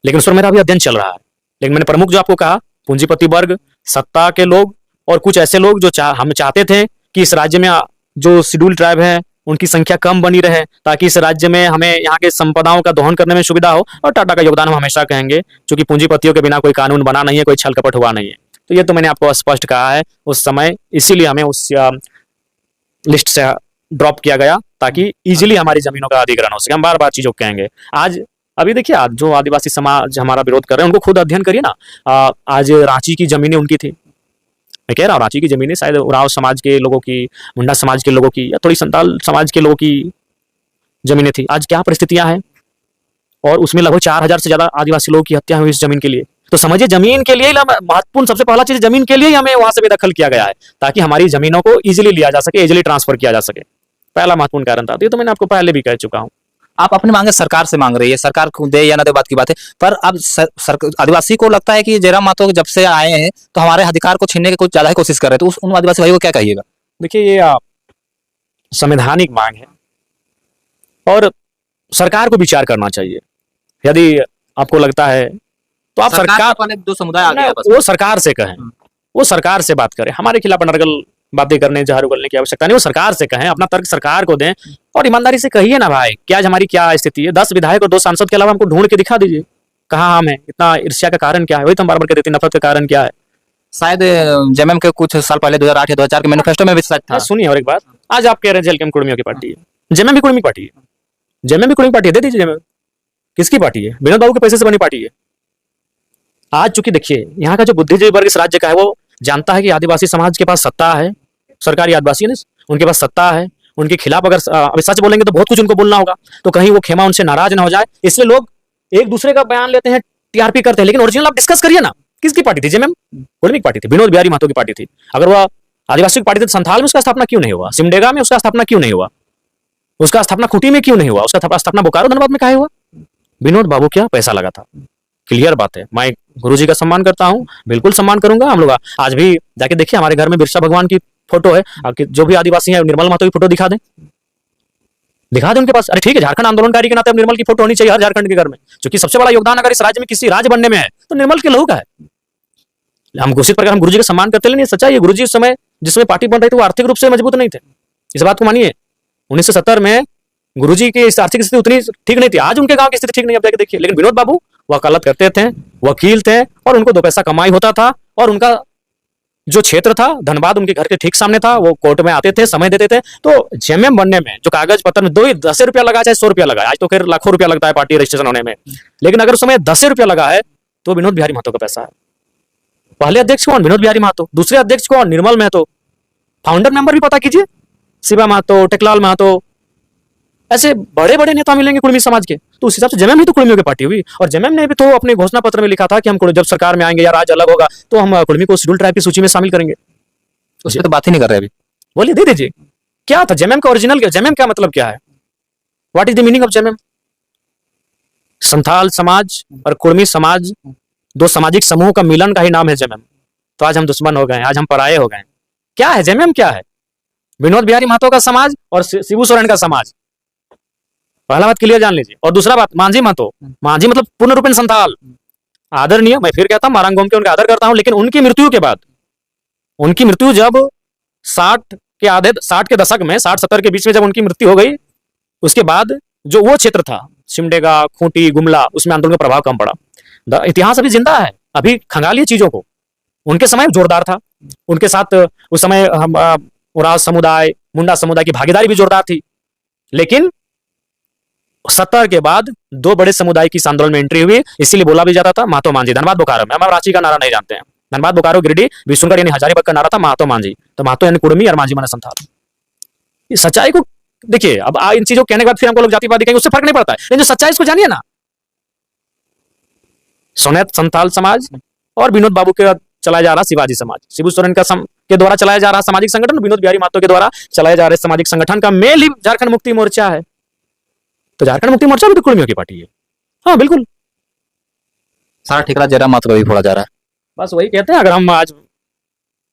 लेकिन उस पर मेरा अभी अध्ययन चल रहा है। लेकिन मैंने प्रमुख जो आपको कहा, पूंजीपति वर्ग, सत्ता के लोग और कुछ ऐसे लोग जो हम चाहते थे कि इस राज्य में जो शेड्यूल ट्राइब है उनकी संख्या कम बनी रहे, ताकि इस राज्य में हमें यहाँ के संपदाओं का दोहन करने में सुविधा हो। और टाटा का योगदान हम हमेशा कहेंगे, क्योंकि पूंजीपतियों के बिना कोई कानून बना नहीं है, कोई छल कपट हुआ नहीं है। तो ये तो मैंने आपको स्पष्ट कहा है उस समय, इसीलिए हमें उस लिस्ट से ड्रॉप किया गया, ताकि इजीली हमारी जमीनों का अधिग्रहण हो सके। हम बार बार चीजों कहेंगे। आज अभी देखिए, आज जो आदिवासी समाज हमारा विरोध कर रहे हैं, उनको खुद अध्ययन करिए ना। आज रांची की जमीनें उनकी थी, मैं कह रहा हूँ, रांची की जमीनें शायद उरांव समाज के लोगों की, मुंडा समाज के लोगों की, या थोड़ी संताल समाज के लोगों की जमीनें थी। आज क्या परिस्थितियां हैं, और उसमें लगभग 4000 से ज्यादा आदिवासी लोगों की हत्या हुई इस जमीन के लिए। तो समझिए, जमीन के लिए महत्वपूर्ण सबसे पहला चीज, जमीन के लिए ही हमें वहां से बेदखल किया गया है, ताकि हमारी जमीनों को इजिली लिया जा सके, इजिली ट्रांसफर किया जा सके। पहला महत्वपूर्ण कारण था। तो मैंने आपको पहले भी कह चुका हूँ। आप अपनी मांगे सरकार से मांग रही है, सरकार को दे या ना दे बात की बात है, पर अब आदिवासी को लगता है कि जयराम महतो जब से आए हैं तो हमारे अधिकार को छीनने की कुछ ज्यादा ही कोशिश कर रहे हैं। तो उन आदिवासी भाई को क्या कहिएगा? देखिए, ये संवैधानिक मांग है और सरकार को विचार करना चाहिए। यदि आपको लगता है तो आप सरकार को दो समुदाय आ ना, गया बस। वो सरकार से कहें, वो सरकार से बात करें, हमारे खिलाफ अनर्गल बातें करने जहर उगलने की आवश्यकता नहीं, वो सरकार से कहें, अपना तर्क सरकार को दें और ईमानदारी से कहिए ना भाई कि आज हमारी क्या स्थिति है, 10 विधायक और 2 सांसद के अलावा हमको ढूंढ के दिखा दीजिए कहाँ हम हैं, इतना ईर्ष्या का कारण क्या है, वही तो हम बार बार कहते थे, नफरत का कारण क्या है। शायद जेएमएम के कुछ साल पहले 2008 या 2004 के मैनिफेस्टो में भी शायद था। सुनिए और एक बात, आज आप कह रहे हैं जेएलकेएम कुर्मियों की पार्टी है, जेएमएम भी कुर्मी पार्टी है, जेएमएम भी कुर्मी पार्टी है, दे दीजिए जेएमएम। किसकी पार्टी है? विनोद बाबू के पैसे से बनी पार्टी है। आज चूंकि देखिए यहाँ का जो बुद्धिजीवी वर्ग इस राज्य का है वो जानता है कि आदिवासी समाज के पास सत्ता है, सरकारी आदिवासी है, उनके पास सत्ता है, उनके खिलाफ अगर अभी सच बोलेंगे तो बहुत कुछ उनको बोलना होगा, तो कहीं वो खेमा उनसे नाराज ना हो जाए, इसलिए लोग एक दूसरे का बयान लेते हैं, टीआरपी करते हैं, लेकिन ओरिजिनल आप डिस्कस करिए ना। किसकी पार्टी थी? जेएमएम कुर्मी की पार्टी थी, विनोद बिहारी महतो की पार्टी थी। अगर वह आदिवासी की पार्टी थी तो संथाल में उसका स्थापना क्यों नहीं हुआ? सिमडेगा में उसका स्थापना क्यों नहीं हुआ? उसका स्थापना खूंटी में क्यों नहीं हुआ? उसका स्थापना बोकारो धनबाद में काहे हुआ? विनोद बाबू क्या पैसा लगा था, क्लियर बात है। मैं गुरुजी का सम्मान करता हूँ, बिल्कुल सम्मान करूंगा। हम लोग आज भी जाके देखिए, हमारे घर में बिरसा भगवान की फोटो है, आपके जो भी आदिवासी है निर्मल महतो की फोटो दिखा दें, दिखा दें उनके पास। अरे ठीक है, झारखंड आंदोलनकारी के नाते अब निर्मल की फोटो होनी चाहिए हर झारखंड के घर में, क्योंकि सबसे बड़ा योगदान अगर इस राज्य में किसी राज्य बनने में है तो निर्मल के लहू का है। हम घोषित प्रकार हम गुरुजी का सम्मान करते, लेकिन सच्चाई है गुरुजी उस समय जिस समय पार्टी बन रही थी वो आर्थिक रूप से मजबूत नहीं थे, इस बात को मानिए। 1970 में गुरुजी की आर्थिक स्थिति उतनी ठीक नहीं थी, आज उनके गांव की स्थिति ठीक नहीं, अब जाके देखिए। लेकिन विनोद बाबू वकालत करते थे, वकील थे और उनको 2 पैसा कमाई होता था, और उनका जो क्षेत्र था धनबाद उनके घर के ठीक सामने था, वो कोर्ट में आते थे, समय देते थे। तो जेएमएम बनने में जो कागज पत्र में 10 रुपया लगा चाहे 100 रुपया लगा, आज तो खैर लाखों रुपया लगता है पार्टी रजिस्ट्रेशन होने में, लेकिन अगर उस समय 10 रुपया लगा है तो विनोद बिहारी महतो का पैसा है। पहले अध्यक्ष कौन? विनोद बिहारी महतो। दूसरे अध्यक्ष कौन? निर्मल महतो। फाउंडर मेंबर भी पता कीजिए, शिवा महतो, टेकलाल महतो, ऐसे बड़े बड़े नेता मिलेंगे कुर्मी समाज के। तो उस हिसाब से जेएमएम ही तो कुर्मियों की पार्टी हुई, और जेएमएम ने भी तो अपने घोषणा पत्र में लिखा था कि हम जब सरकार में आएंगे या राज्य अलग होगा तो हम कुर्मी को शेड्यूल ट्राइब की सूची में शामिल करेंगे। उसमें तो बात ही नहीं कर रहे अभी। बोलिए, दे दीजिए। क्या था जेएमएम का ओरिजिनल? जेएमएम का मतलब क्या है? What is the meaning of JMM? Santhal समाज और कुर्मी समाज 2 सामाजिक समूह का मिलन का ही नाम है जेएमएम। तो आज हम दुश्मन हो गए, आज हम पराये हो गए। क्या है जेएमएम? क्या है? विनोद बिहारी महतो का समाज और शिबू सोरेन का समाज, पहला बात क्लियर जान लीजिए। और दूसरा बात, मांझी महतो, मांझी मतलब पूर्ण रूपेण संथाल, आदरणीय। मैं फिर कहता हूं मारांग गोम के उनका आदर करता हूं, लेकिन उनकी मृत्यु के बाद, उनकी मृत्यु जब 60 के दशक में 60-70 के बीच में जब उनकी मृत्यु हो गई, उसके बाद जो वो क्षेत्र था सिमडेगा, खूंटी, गुमला, उसमें आंदोलन का प्रभाव कम पड़ा। इतिहास अभी जिंदा है, अभी खंगालिए चीजों को। उनके समय जोरदार था, उनके साथ उस समय उराव समुदाय, मुंडा समुदाय की भागीदारी भी जोरदार थी। लेकिन 70 के बाद 2 बड़े समुदाय की इस आंदोलन में एंट्री हुई, इसीलिए बोला भी जाता था महतो मांझी। धनबाद बोकारो में, हम रांची का नारा नहीं जानते हैं, धनबाद बोकारो गिरिडीह विशुनगढ़ यानी हजारीबाग का नारा था महतो मांझी। तो महतो यानी कुर्मी और मांझी माने संथाल। इस सच्चाई को देखिए। अब इन चीजों को कहने के बाद फिर हमको लोग जातिवादी कहेंगे, उससे फर्क नहीं पड़ता है, लेकिन जो सच्चाई इसको जानिए ना। सोनेत संथाल समाज और विनोद बाबू के चलाया जा रहा शिवाजी समाज, शिबू सोरेन के द्वारा चलाया जा रहा सामाजिक संगठन, विनोद बिहारी महतो के द्वारा चलाए जा रहे सामाजिक संगठन का मेल ही झारखंड मुक्ति मोर्चा है। तो झारखंड मुक्ति मोर्चा भी तो कुर्मियों की पार्टी है। हाँ बिल्कुल, सारा ठेका जयराम महतो का भी फोड़ा जा रहा है। बस वही कहते हैं, अगर हम आज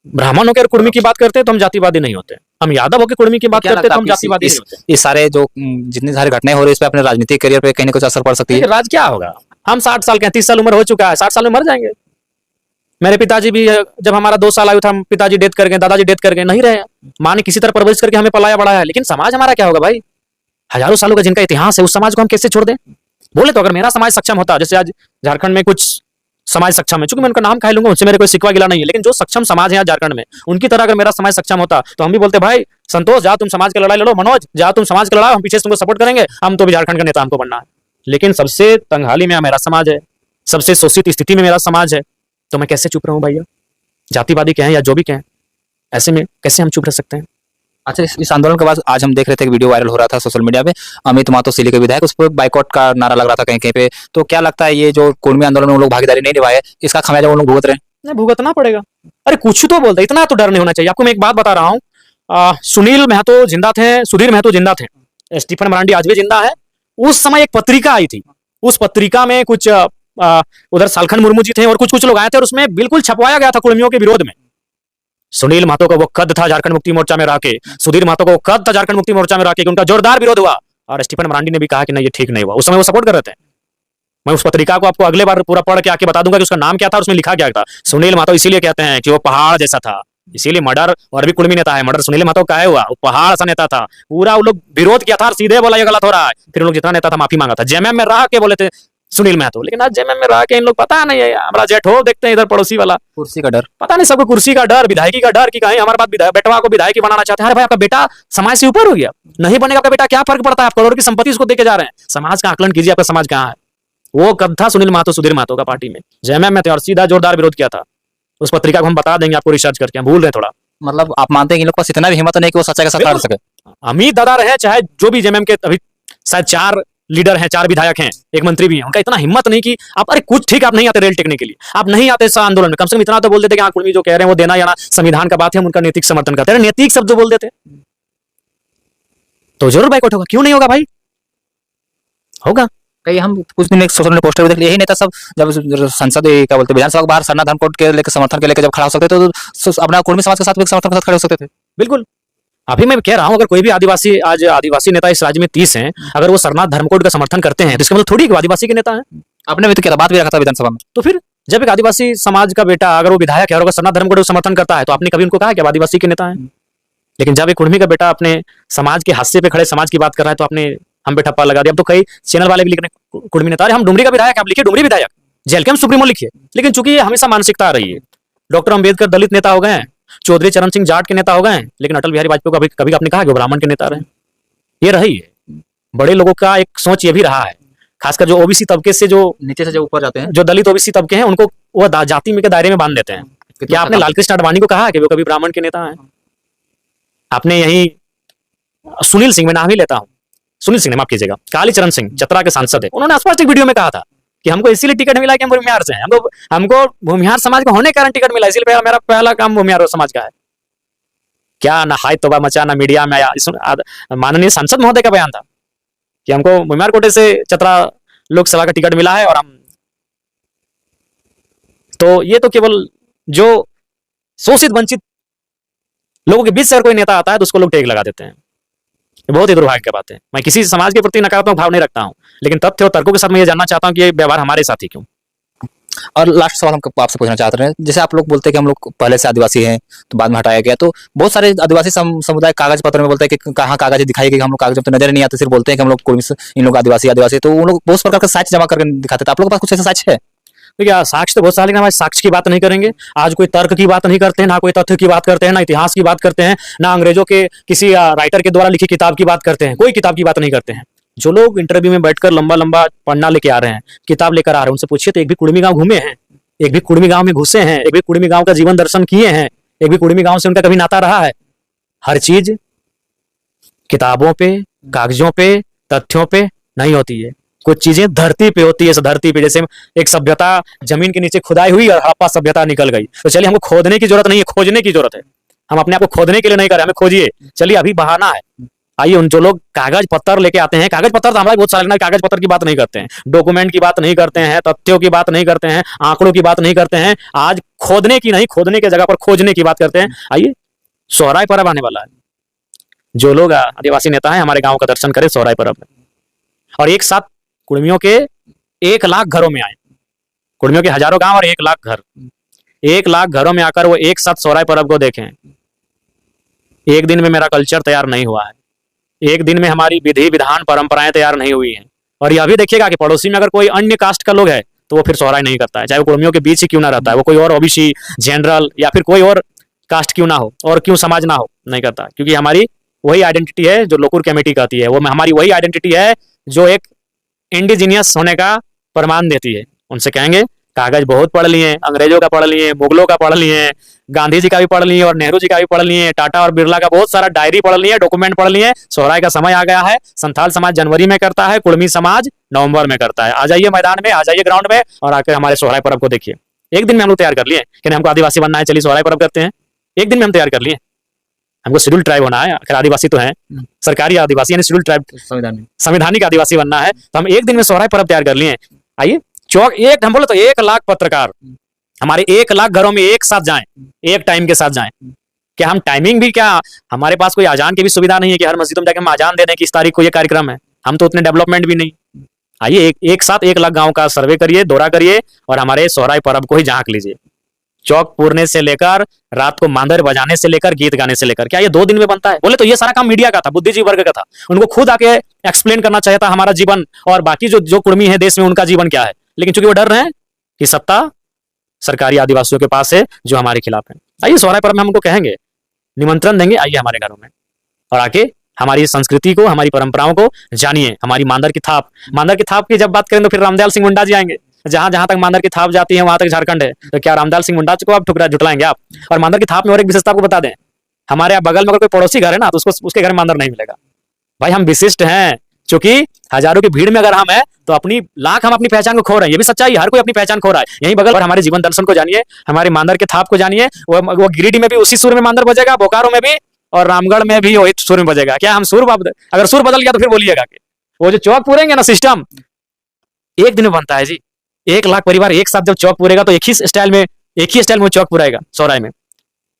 ब्राह्मण होकर कुर्मी की बात करते हैं तो हम जातिवादी नहीं होते, हम यादव होकर कुर्मी की बात करते हैं तो हम जातिवादी नहीं होते। ये सारे जो जितनी सारी घटनाएं हो रही है इस पे अपने राजनीतिक करियर पे कहीं ना कुछ असर पड़ सकती है। राज क्या होगा? हम 60 साल के, 30 साल उम्र हो चुका है, 60 साल में मर जाएंगे। मेरे पिताजी भी जब हमारा 2 साल आयु था, पिताजी डेथ कर गए, दादाजी डेथ कर गए, नहीं रहे। माँ ने किसी तरह परवरिश करके हमें पलाया बढ़ाया, लेकिन समाज हमारा क्या होगा भाई? हजारों सालों का जिनका इतिहास है, उस समाज को हम कैसे छोड़ दें? बोले तो अगर मेरा समाज सक्षम होता, जैसे आज झारखंड में कुछ समाज सक्षम है, चूंकि मैं उनका नाम खा लूंगा, उनसे मेरे कोई सिकवा गिला नहीं है, लेकिन जो सक्षम समाज है झारखंड में, उनकी तरह अगर मेरा समाज सक्षम होता तो हम भी बोलते भाई संतोष जा तुम समाज की लड़ाई लड़ो, मनोज जा तुम समाज की लड़ाई, हम पीछे से तुमको सपोर्ट करेंगे, हम तो भी झारखंड का नेता, हमको बनना है। लेकिन सबसे तंगहाली में मेरा समाज है, सबसे शोषित स्थिति में मेरा समाज है, तो मैं कैसे चुप रहूं भैया? जातिवादी कहें या जो भी कहें, ऐसे में कैसे हम चुप रह सकते हैं? अच्छा, इस आंदोलन के बाद आज हम देख रहे थे कि वीडियो वायरल हो रहा था सोशल मीडिया पे, अमित महतो सिली के विधायक, उस पर बाइकआउट का नारा लग रहा था कहीं कहीं पे। तो क्या लगता है ये जो कुर्मी आंदोलन में उन लोग भागीदारी नहीं निभाए, इसका खमियाजा वो लोग भुगत रहे हैं? नहीं, भुगतना पड़ेगा। अरे कुछ तो बोलते, इतना तो डर नहीं होना चाहिए। आपको मैं एक बात बता रहा हूँ, सुनील महतो जिंदा थे, सुधीर महतो जिंदा थे, स्टीफन मरांडी आज भी जिंदा है। उस समय एक पत्रिका आई थी, उस पत्रिका में कुछ उधर सालखन मुर्मू जी थे और कुछ लोग आए थे, और उसमें बिल्कुल छपवाया गया था कुर्मियों के विरोध में। सुनील महतो का वो कद था झारखंड मुक्ति मोर्चा में रह के, सुधीर महतो का वो कद था झारखंड मुक्ति मोर्चा में रह के, उनका जोरदार विरोध हुआ, और स्टीफन मरांडी ने भी कहा कि नहीं ये ठीक नहीं हुआ। उस समय वो सपोर्ट कर रहे थे। मैं उस पत्रिका को आपको अगले बार पूरा पढ़ के आके बता दूंगा कि उसका नाम क्या था, उसमें लिखा क्या था। सुनील महतो इसीलिए कहते हैं कि वो पहाड़ जैसा था, इसीलिए मर्डर, और भी कुर्मी नेता है मर्डर सुनील महतो का है हुआ, वो पहाड़ सा नेता था, पूरा वो लोग विरोध किया था और सीधे बोला ये गलत हो रहा है, फिर लोग जितना नेता था माफी मांगा था। जेएमएम में रह के बोले थे सुनील महतो, लेकिन आज जेएमएम में रह के इन लोग पता नहीं है, हमारा जेठो देखते हैं इधर पड़ोसी वाला, कुर्सी का डर। पता नहीं सबको कुर्सी का डर, विधायकी का डर कि कहीं हमारे पास विधायक बेटवा को विधायकी बनाना चाहते हैं। अरे भाई आपका बेटा समाज से ऊपर हो गया, नहीं बनेगा आपका बेटा, क्या फर्क पड़ता है, आप करोड़ की संपत्ति उसको देके जा रहे हैं। समाज का आकलन कीजिए, आपका समाज कहाँ है। वो कब था सुनील महतो सुधीर महतो का पार्टी में, जेएमएम में थे और सीधा जोरदार विरोध किया था। उस पत्रिका को हम बता देंगे आपको रिसर्च करके, हम भूल रहे थोड़ा। मतलब आप मानते हैं कि इन लोग के पास इतना भी हिम्मत नहीं कि वो सच्चाई का साथ खड़ा कर सके। अमित दादा रहे चाहे जो भी जेएमएम के अभी शायद 4 लीडर हैं, 4 विधायक हैं, एक मंत्री भी हैं, उनका इतना हिम्मत नहीं कि आप अरे कुछ ठीक आप नहीं आते रेल टेकने के लिए, आप नहीं आते इस आंदोलन में, कम से कम इतना तो बोल देते कि हाँ कुर्मी जो कह रहे हैं वो देना या ना संविधान का बात है, हम उनका नैतिक समर्थन करते हैं। नैतिक शब्द जो बोल देते तो जरूर बाइकआउट होगा, क्यों नहीं होगा भाई, होगा। कई हम कुछ दिन एक सोशल मीडिया पोस्टर भी देख लिए, यही नेता सब जब संसद क्या बोलते हैं विधानसभा के बाहर सरना धर्मकोड के लेकर समर्थन के लेकर जब खड़ा हो सकते थे तो अपना कुर्मी समाज के साथ भी समर्थन के साथ खड़े हो सकते थे। बिल्कुल, अभी मैं कह रहा हूं अगर कोई भी आदिवासी, आज आदिवासी नेता इस राज्य में 30 हैं, अगर वो सरनाथ धर्मकोड का समर्थन करते हैं तो इसका मतलब थोड़ी कि वो आदिवासी के नेता है। आपने भी तो क्या बात भी रखा था विधानसभा में, तो फिर जब एक आदिवासी समाज का बेटा अगर वो विधायक है और अगर सरनाथ धर्मकोड का समर्थन करता है तो आपने कभी उनको कहा कि आप आदिवासी के नेता हैं। लेकिन जब एक कुर्मी का बेटा अपने समाज के हाशिए पे खड़े समाज की बात कर रहा है तो आपने हम पे ठप्पा लगा दिया। अब तो कई चैनल वाले भी लिख रहे हैं कुर्मी नेता, अरे हम डुमरी का विधायक, आप लिखिए डुमरी विधायक, जेएलके में सुप्रीमो लिखिए। लेकिन चूंकि ये हमेशा मानसिकता आ रही है, डॉक्टर अंबेडकर दलित नेता हो गए हैं, चौधरी चरण सिंह जाट के नेता हो गए हैं, लेकिन अटल बिहारी वाजपेयी को कभी आपने कहा कि वो ब्राह्मण के नेता रहे, ये रही है। बड़े लोगों का एक सोच ये भी रहा है, खासकर जो ओबीसी तबके से जो नीचे से जो ऊपर जाते हैं, जो दलित ओबीसी तबके हैं उनको वो जाति में के दायरे में बांध देते हैं। क्या आपने लालकृष्ण आडवाणी को कहा कि वो कभी ब्राह्मण के नेता हैं? आपने यही सुनील सिंह, मैं नाम ही लेता हूं, सुनील सिंह ने, माफ कीजिएगा, कालीचरण सिंह चतरा के सांसद है, उन्होंने स्पष्ट एक वीडियो में कहा था कि हमको इसीलिए टिकट मिला कि हम भूमिहार से हैं, हमको भूमिहार समाज का होने के कारण टिकट मिला, इसलिए मेरा पहला काम भूमिहार समाज का है। क्या ना हाय तोबा मचा, ना मीडिया में आया। माननीय सांसद महोदय का बयान था कि हमको भूमिहार कोटे से चतरा लोकसभा का टिकट मिला है, और हम तो ये तो केवल जो शोषित वंचित लोगों के बीच से अगर कोई नेता आता है तो उसको लोग टेक लगा देते हैं। बहुत ही दुर्भाग्य की बात है। मैं किसी समाज के प्रति नकारात्मक भाव नहीं रखता हूं, लेकिन तथ्य और तर्कों के साथ मैं ये जानना चाहता हूं कि ये व्यवहार हमारे साथ ही क्यों। और लास्ट सवाल हम आपसे पूछना चाहते हैं, जैसे आप लोग बोलते हैं कि हम लोग पहले से आदिवासी हैं तो बाद में हटाया गया, तो बहुत सारे आदिवासी समुदाय कागज पत्र में बोलते हैं कि कहाँ कागज दिखाई कि हम लोग कागज तो नजर नहीं आते, सिर्फ बोलते हैं कि हम लोग इन लोग आदिवासी, तो उन लोग बहुत प्रकार का साक्ष्य जमा करके दिखाते थे। आप लोगों के पास कुछ ऐसा साक्ष्य है? देखिए साक्ष्य तो बहुत सारे, लेकिन हमारे साक्ष्य की बात नहीं करेंगे आज, कोई तर्क की बात नहीं करते हैं, ना कोई तथ्य की बात करते हैं, ना इतिहास की बात करते हैं, ना अंग्रेजों के किसी राइटर के द्वारा लिखी किताब की बात करते हैं, कोई किताब की बात नहीं करते हैं। जो लोग इंटरव्यू में बैठकर लंबा लंबा पढ़ना लेके आ रहे हैं, किताब लेकर आ रहे हैं, उनसे पूछिए तो एक भी कुर्मी गांव घूमे हैं, एक भी कुर्मी गांव में घुसे हैं, एक भी कुर्मी गांव का जीवन दर्शन किए हैं, एक भी कुर्मी गांव से उनका कभी नाता रहा है? हर चीज किताबों पे, कागजों पे, तथ्यों पे नहीं होती है, कुछ चीजें धरती पे होती है। इस धरती पे जैसे एक सभ्यता जमीन के नीचे खुदाई हुई और हड़प्पा सभ्यता निकल गई, तो चलिए हमको खोदने की जरूरत नहीं है, खोजने की जरूरत है। हम अपने आप को खोदने के लिए नहीं कर रहे, हमें खोजिए, चलिए अभी बहाना है। आइए, उन जो लोग कागज पत्थर लेके आते हैं, कागज पत्थर तो हमारे बहुत सारे, कागज पत्थर की बात नहीं करते हैं, डॉक्यूमेंट की बात नहीं करते हैं, तथ्यों की बात नहीं करते हैं, आंकड़ों की बात नहीं करते हैं, आज खोदने की नहीं, खोदने की जगह पर खोजने की बात करते हैं। आइए, सोहराय पर्व आने वाला है, जो लोग आदिवासी नेता हैं हमारे गांव का दर्शन करें सोहराय पर्व में, और एक साथ कुर्मियों के 1 लाख घरों में आए, कुर्मियों के हजारों गांव और 1 लाख घर, 1 लाख घरों में आकर वो एक साथ सोहराय पर्व को देखें। एक दिन में मेरा कल्चर तैयार नहीं हुआ है, एक दिन में हमारी विधि विधान परंपराएं तैयार नहीं हुई हैं। और यह भी देखिएगा कि पड़ोसी में अगर कोई अन्य कास्ट का लोग है तो वो फिर सोहराय नहीं करता है, चाहे वो कुर्मियों के बीच ही क्यों ना रहता है, वो कोई और ओबीसी जनरल या फिर कोई और कास्ट क्यों ना हो और क्यों समाज ना हो, नहीं करता, क्योंकि हमारी वही आइडेंटिटी है जो लोकुर कमेटी कहती है, वो हमारी वही आइडेंटिटी है जो एक इंडिजीनियस होने का प्रमाण देती है। उनसे कहेंगे कागज बहुत पढ़ लिए, अंग्रेजों का पढ़ लिए, मुगलों का पढ़ लिए, गांधी जी का भी पढ़ लिए और नेहरू जी का भी पढ़ लिए, टाटा और बिरला का बहुत सारा डायरी पढ़ लिए, डॉक्यूमेंट पढ़ लिए। सोहराय का समय आ गया है, संथाल समाज जनवरी में करता है, कुर्मी समाज नवंबर में करता है। आ जाइए मैदान में, आ जाइए ग्राउंड में और आकर हमारे सोहराय पर्व को देखिए। एक दिन में हम लोग तैयार कर लिए कि हमको आदिवासी बनना है, चलिए सोहराय पर्व करते हैं। एक दिन में हम तैयार कर लिए, हमको शेड्यूल ट्राइब होना है, आखिर आदिवासी तो है, सरकारी आदिवासी यानी शेड्यूल ट्राइब, संवैधानिक आदिवासी बनना है, तो हम एक दिन में सोहराय पर्व तैयार कर लिए। आइए चौक एक, हम बोले तो 1 लाख पत्रकार हमारे 1 लाख घरों में एक साथ जाएं, एक टाइम के साथ जाएं। क्या हम टाइमिंग भी, क्या हमारे पास कोई अजान की भी सुविधा नहीं है कि हर मस्जिदों में जाकर हम अजान दे दें कि इस तारीख को ये कार्यक्रम है? हम तो उतने डेवलपमेंट भी नहीं, आइए एक साथ 1 लाख गांव का सर्वे करिए, दौरा करिए और हमारे सोहराय पर्व को ही झांक लीजिए। चौक पूरने से लेकर रात को मांदर बजाने से लेकर गीत गाने से लेकर, क्या ये 2 दिन में बनता है? बोले तो ये सारा काम मीडिया का था, बुद्धिजीवी वर्ग का था। उनको खुद आके एक्सप्लेन करना चाहिए था हमारा जीवन और बाकी जो कुर्मी है देश में उनका जीवन क्या है। लेकिन चूंकि वो डर रहे हैं कि सत्ता सरकारी आदिवासियों के पास है जो हमारे खिलाफ है। आइए सोहराय पर्व में हम उनको कहेंगे, निमंत्रण देंगे, आइए हमारे घरों में और आके हमारी संस्कृति को, हमारी परंपराओं को जानिए। हमारी मांदर की थाप की जब बात करें तो फिर रामदयाल सिंह मुंडा जी आएंगे। जहां जहां तक मांदर की थाप जाती है वहां तक झारखंड है, तो क्या रामदयाल सिंह मुंडा को आप जुटलाएंगे आप? और मांदर की थाप में और एक विशेषता आपको बता दें, हमारे यहाँ बगल में अगर कोई पड़ोसी घर है ना तो उसके घर में मांदर नहीं मिलेगा। भाई हम विशिष्ट हैं, क्योंकि हजारों की भीड़ में अगर हम हैं तो हम अपनी पहचान को खो रहे हैं। ये भी सच्चाई, हर कोई अपनी पहचान खो रहा है। यहीं बगल और हमारे जीवन दर्शन को जानिए, हमारे मांदर के थाप को जानिए। वो गिरिडीह में भी उसी सुर में मांदर बजेगा, बोकारो में भी और रामगढ़ में भी वही सुर में बजेगा। क्या हम अगर सुर बदल गया तो फिर बोलिएगा कि वो जो चौक पूरेंगे ना सिस्टम 1 दिन में बनता है जी। 1 लाख परिवार एक साथ जब चौक पूरेगा तो एक ही स्टाइल में चौक पुराएगा। सोहराय में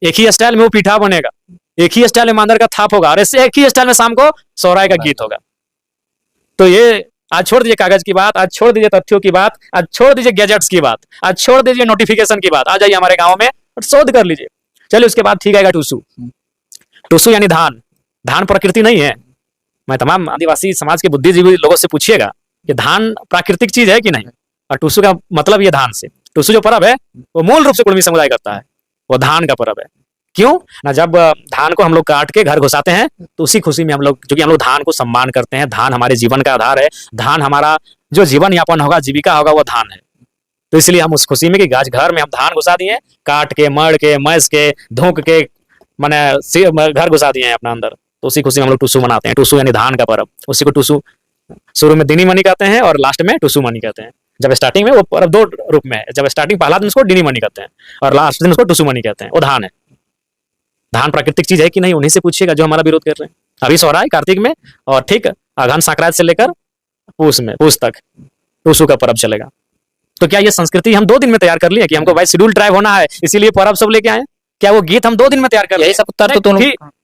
एक ही स्टाइल में वो पीठा बनेगा, एक ही स्टाइल में मांदर का थाप होगा और ऐसे एक ही स्टाइल में शाम को सोहराय का गीत होगा। तो ये आज छोड़ दीजिए कागज की बात, आज छोड़ दीजिए तथ्यों की बात, आज छोड़ दीजिए गैजेट्स की बात, आज छोड़ दीजिए नोटिफिकेशन की बात। आ जाइए हमारे गांव में और शोध कर लीजिए। चलिए उसके बाद ठीक आएगा टूसू यानी धान प्रकृति नहीं है। मैं तमाम आदिवासी समाज के बुद्धिजीवी लोगों से पूछिएगा कि धान प्राकृतिक चीज है कि नहीं, और टूसू का मतलब ये धान से। टूसू जो पर्व है वो मूल रूप से कुर्मी समुदाय करता है, वो धान का पर्व है। क्यों ना, जब धान को हम लोग काट के घर घुसाते हैं तो उसी खुशी में हम लोग, क्योंकि हम लोग धान को सम्मान करते हैं, धान हमारे जीवन का आधार है, धान हमारा जो जीवन यापन होगा, जीविका होगा, वो धान है। तो इसलिए हम उस खुशी में कि आज घर में हम धान घुसा दिए, काट के, मड़ के, मैस के, धोक के, मैंने घर घुसा दिए हैं अपना अंदर। तो उसी खुशी में हम लोग टूसू मनाते हैं। टूसू यानी धान का पर्व। उसी को टूसू शुरू में दिनी मनी कहते हैं और लास्ट में टूसू मनी कहते हैं। जब स्टार्टिंग में वो पर्व 2 रूप में है, जब स्टार्टिंग पहला दिन उसको डिनी मनी कहते हैं और लास्ट दिन उसको टूसू मनी कहते हैं। वो धान है। धान प्राकृतिक चीज है कि नहीं, उन्हीं से पूछिएगा जो हमारा विरोध कर रहे हैं। अभी सोहराय कार्तिक में और ठीक अगहन संक्रांति से लेकर पूस तक टूसू का पर्व चलेगा। तो क्या ये संस्कृति हम 2 दिन में तैयार कर लिए कि हमको भाई शेड्यूल ट्राइब होना है इसीलिए पर्व सब लेके आए? क्या वो गीत हम 2 दिन में तैयार कर? यही सब उत्तर तो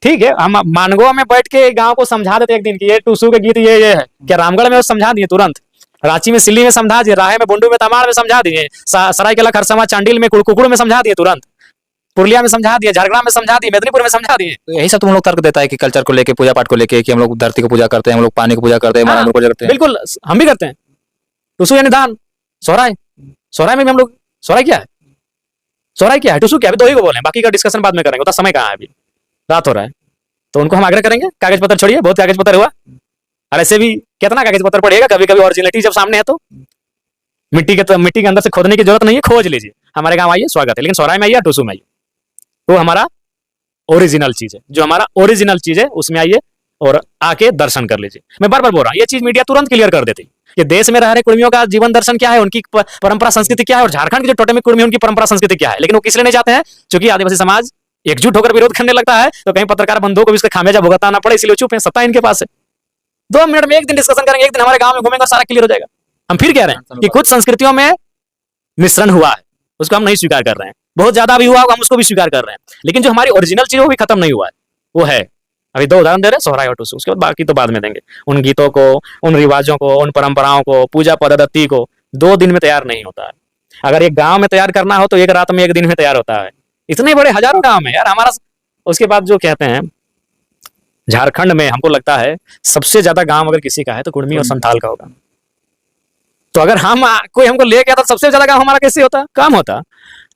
ठीक है, हम मानगो में बैठ के गांव को समझा देते एक दिन कि ये टूसू के गीत ये है। क्या रामगढ़ में वो समझा दिए तुरंत? रांची में, सिल्ली में समझा दिए, राहे में, बुंडू में, तमाड़ में समझा दिए, सरायकेला, खरसावां, चांडिल में, कुकुड़ में समझा दिए तुरंत, पुरलिया में समझा दिए, झारखंड में समझा दिए, मेदिनीपुर में समझा दिए। तो यही सब तुम लोग तर्क देता है कि कल्चर को लेके, पूजा पाठ को लेके, कि हम लोग धरती को पूजा करते हैं, हम लोग पानी को पूजा करते हैं, मानव को पूजा करते हैं। बिल्कुल हम भी करते हैं। टूसू यानी धान। सोहराय में भी हम लोग, सोहराय क्या है, टूसू क्या है, 2 ही को बोले, बाकी का डिस्कशन बाद में करेंगे। उतना समय कहाँ है, अभी रात हो रहा है। तो उनको हम आग्रह करेंगे, कागज पत्र छोड़िए, बहुत कागज पत्र हुआ और ऐसे भी कितना कागज पत्र पड़ेगा, कभी कभी ओरिजिनलिटी जब सामने है तो मिट्टी के अंदर से खोदने की जरूरत नहीं है, खोज लीजिए, हमारे गांव आइए, स्वागत है। लेकिन सोहराय में आइए, टूसू में आइए, तो हमारा ओरिजिनल चीज है, जो हमारा ओरिजिनल चीज है उसमें आइए और आके दर्शन कर लीजिए। मैं बार बार बोल रहा हूँ, ये चीज मीडिया तुरंत क्लियर कर देती कि देश में रह रहे कुर्मियों का जीवन दर्शन क्या है, उनकी परंपरा संस्कृति क्या है, और झारखंड के जो टोटेमिक कुर्मी उनकी परंपरा संस्कृति क्या है। लेकिन वो किस लिए नहीं जाते हैं? क्योंकि आदिवासी समाज एकजुट होकर विरोध करने लगता है तो कहीं पत्रकार बंधुओं को भी इसका खामियाजा भुगतना पड़े, इसलिए चुप है। सत्ता इनके पास है। 2 मिनट में एक दिन डिस्कशन करेंगे, एक दिन हमारे गांव में घूमेंगे, सारा क्लियर हो जाएगा। हम फिर कह रहे हैं कि कुछ संस्कृतियों में मिश्रण हुआ है, उसको हम नहीं स्वीकार कर रहे हैं। बहुत ज्यादा भी हुआ होगा, हम उसको भी स्वीकार कर रहे हैं। लेकिन जो हमारी ओरिजिनल चीज वो भी खत्म नहीं हुआ है, वो है। अभी 2 उदाहरण दे रहे हैं, सोहराय और टूसू, उसके बाद बाकी तो बाद में देंगे। उन गीतों को, उन रिवाजों को, उन परंपराओं को, पूजा पद्धति को 2 दिन में तैयार नहीं होता है। अगर एक गांव में तैयार करना हो तो एक रात में, एक दिन में तैयार होता है। इतने बड़े हजारों गांव में यार हमारा। उसके बाद जो कहते हैं झारखंड में, हमको लगता है सबसे ज्यादा गांव अगर किसी का है तो कुर्मी और संथाल का होगा। तो अगर कोई हमको ले गया तो सबसे ज्यादा गांव हमारा कैसे होता, काम होता।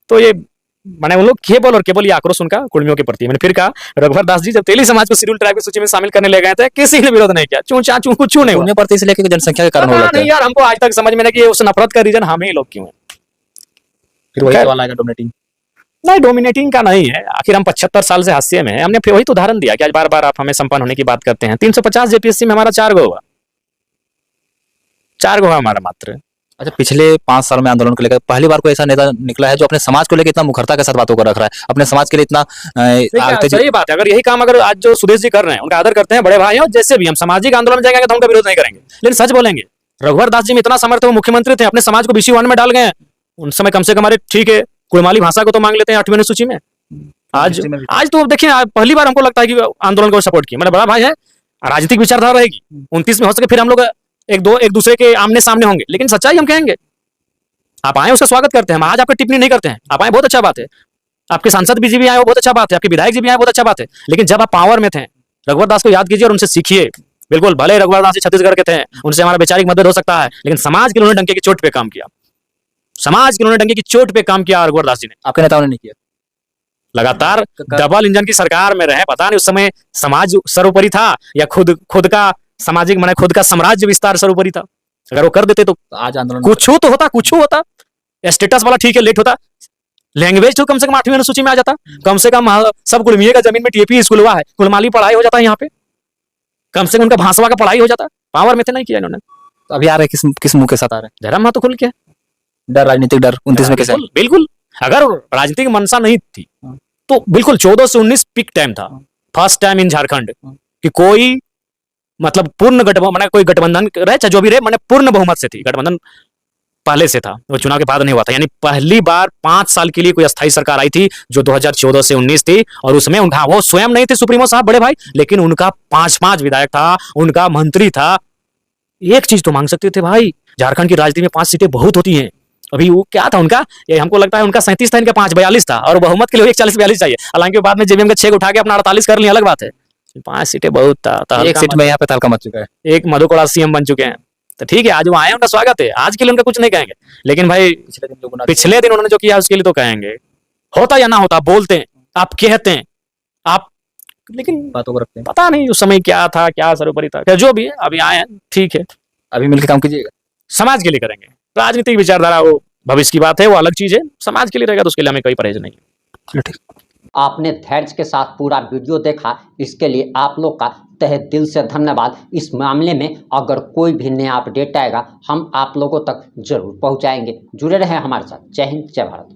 तो ये मैंने उन लोग केवल ये आक्रोश उनका कुर्मियों के प्रति। मैंने फिर कहा, रघुवर दास जी जब तेली समाज को शेड्यूल ट्राइब की सूची में शामिल करने ले गए थे, किसी ने विरोध नहीं किया, कुछ नहीं हुआ। प्रति इसलिए कि जनसंख्या के कारण हो जाता है। नहीं यार, हमको आज तक समझ में नहीं कि उस नफरत का रीजन हम ही लोग क्यों है। फिर वही सवाल आएगा, डोमिनेटिंग नहीं, डोमिनेटिंग का नहीं है। आखिर हम 75 साल से हाशिए में हैं। हमने फिर वही तो उदाहरण दिया कि आज बार बार आप हमें संपन्न होने की बात करते हैं। 350 जेपीएससी में हमारा 4 गो हुआ, 4 गो हमारा मात्र। अच्छा, पिछले 5 साल में आंदोलन को लेकर पहली बार कोई ऐसा नेता निकला है जो अपने समाज को लेकर इतना मुखरता के साथ बातों को रख रहा है, अपने समाज के लिए इतना सही बात है। अगर यही काम अगर आज जो सुदेश जी कर रहे हैं, उनका आदर करते हैं, बड़े भाई हो, जैसे भी हम सामाजिक आंदोलन में जाएंगे तो उनका विरोध नहीं करेंगे, लेकिन सच बोलेंगे। रघुवर दास जी में इतना समर्थ, वो मुख्यमंत्री थे, अपने समाज को BC 1 में डाल गए। उन समय कम से कम हमारे ठीक है, कुड़माली भाषा को तो मांग लेते हैं 8वीं सूची में। आज तो देखिए, पहली बार हमको लगता है कि आंदोलन को सपोर्ट किया। मेरा बड़ा भाई है, राजनीतिक विचारधारा रहेगी। 29 में हो सके फिर हम लोग एक दूसरे के आमने सामने होंगे, लेकिन सच्चाई हम कहेंगे। आप आए उसका स्वागत करते हैं, हम आज आप पे टिप्पणी नहीं करते हैं। आप आए बहुत अच्छा बात है, आपके सांसद भी जी भी आए वो बहुत अच्छा बात है, आपके विधायक जी भी आए बहुत अच्छा बात है। लेकिन जब आप पावर में थे, रघुवर दास को याद कीजिए और उनसे सीखिए। बिल्कुल, भले रघुवर दास जी छत्तीसगढ़ के थे, उनसे हमारा वैचारिक मतभेद हो सकता है, लेकिन समाज के लिए उन्होंने डंके की चोट पे काम किया। समाज के लिए उन्होंने डंके की चोट पे काम किया रघुवर दास जी ने। आपके नेताओं ने नहीं किया। लगातार डबल इंजन की सरकार में रहे, पता नहीं उस समय समाज सर्वोपरि था या खुद का सामाजिक माने खुद का साम्राज्य विस्तार सर्वोपरि था। अगर वो कर देते तो आज आंदोलन कुछ तो होता, कुछ होता। स्टेटस वाला ठीक है, लेट होता, लैंग्वेज तो कम से कम 8वीं अनुसूची में आ जाता, कम से कम सब कुलमिये का जमीन में टीएपी स्कूल हुआ है, कुलमाली पढ़ाई हो जाता है यहाँ पे, कम से कम उनका भाषवा का पढ़ाई हो जाता। पावर में थे, नहीं किया इन्होंने। तो अभी आ रहे किस मुंह के साथ आ रहे जरा महत्व खुल के डर, राजनीतिक डर 29 में कैसे? बिल्कुल, अगर राजनीतिक मंशा नहीं थी तो बिल्कुल 14 से 19 पीक टाइम था, फर्स्ट टाइम इन झारखंड कि कोई मतलब पूर्ण गठबंधन, कोई गठबंधन रहे चाहे जो भी रहे, मैंने पूर्ण बहुमत से थी। गठबंधन पहले से था, वो चुनाव के बाद नहीं हुआ था। यानी पहली बार 5 साल के लिए कोई अस्थायी सरकार आई थी जो 2014 से 19 थी, और उसमें उनका वो स्वयं नहीं थे सुप्रीमो साहब बड़े भाई, लेकिन उनका 5 विधायक था, उनका मंत्री था। एक चीज तो मांग सकते थे भाई, झारखंड की राजनीति में 5 सीटें बहुत होती हैं। अभी वो क्या था उनका, ये हमको लगता है उनका 37 था, इनका 5 42 था, और बहुमत के लिए 40-42 चाहिए। हालांकि बाद में जेबीएम का 6 उठा के अपना 48 कर लिया, अलग बात है। 5 सीटें बहुत था। एक सीट में यहाँ पे तहलका मच चुका है। एक मधु कोड़ा सीएम बन चुके हैं, तो ठीक है, आज वो आए, उनका स्वागत है। आज के लिए उनका कुछ नहीं कहेंगे, लेकिन भाई पिछले दिन उन्होंने जो किया उसके लिए तो कहेंगे। होता या ना होता, बोलते हैं, आप कहते हैं, आप लेकिन बातों को रखते हैं। पता नहीं उस समय क्या था, क्या सर्वोपरि था, जो भी है अभी आए हैं, ठीक है। अभी मिलकर काम कीजिएगा, समाज के लिए करेंगे। राजनीतिक विचारधारा वो भविष्य की बात है, वो अलग चीज है। समाज के लिए रहेगा तो उसके लिए हमें कोई परहेज नहीं है। चलो ठीक। आपने धैर्य के साथ पूरा वीडियो देखा, इसके लिए आप लोग का तहे दिल से धन्यवाद। इस मामले में अगर कोई भी नया अपडेट आएगा हम आप लोगों तक जरूर पहुंचाएंगे। जुड़े रहें हमारे साथ। जय हिंद, जय भारत।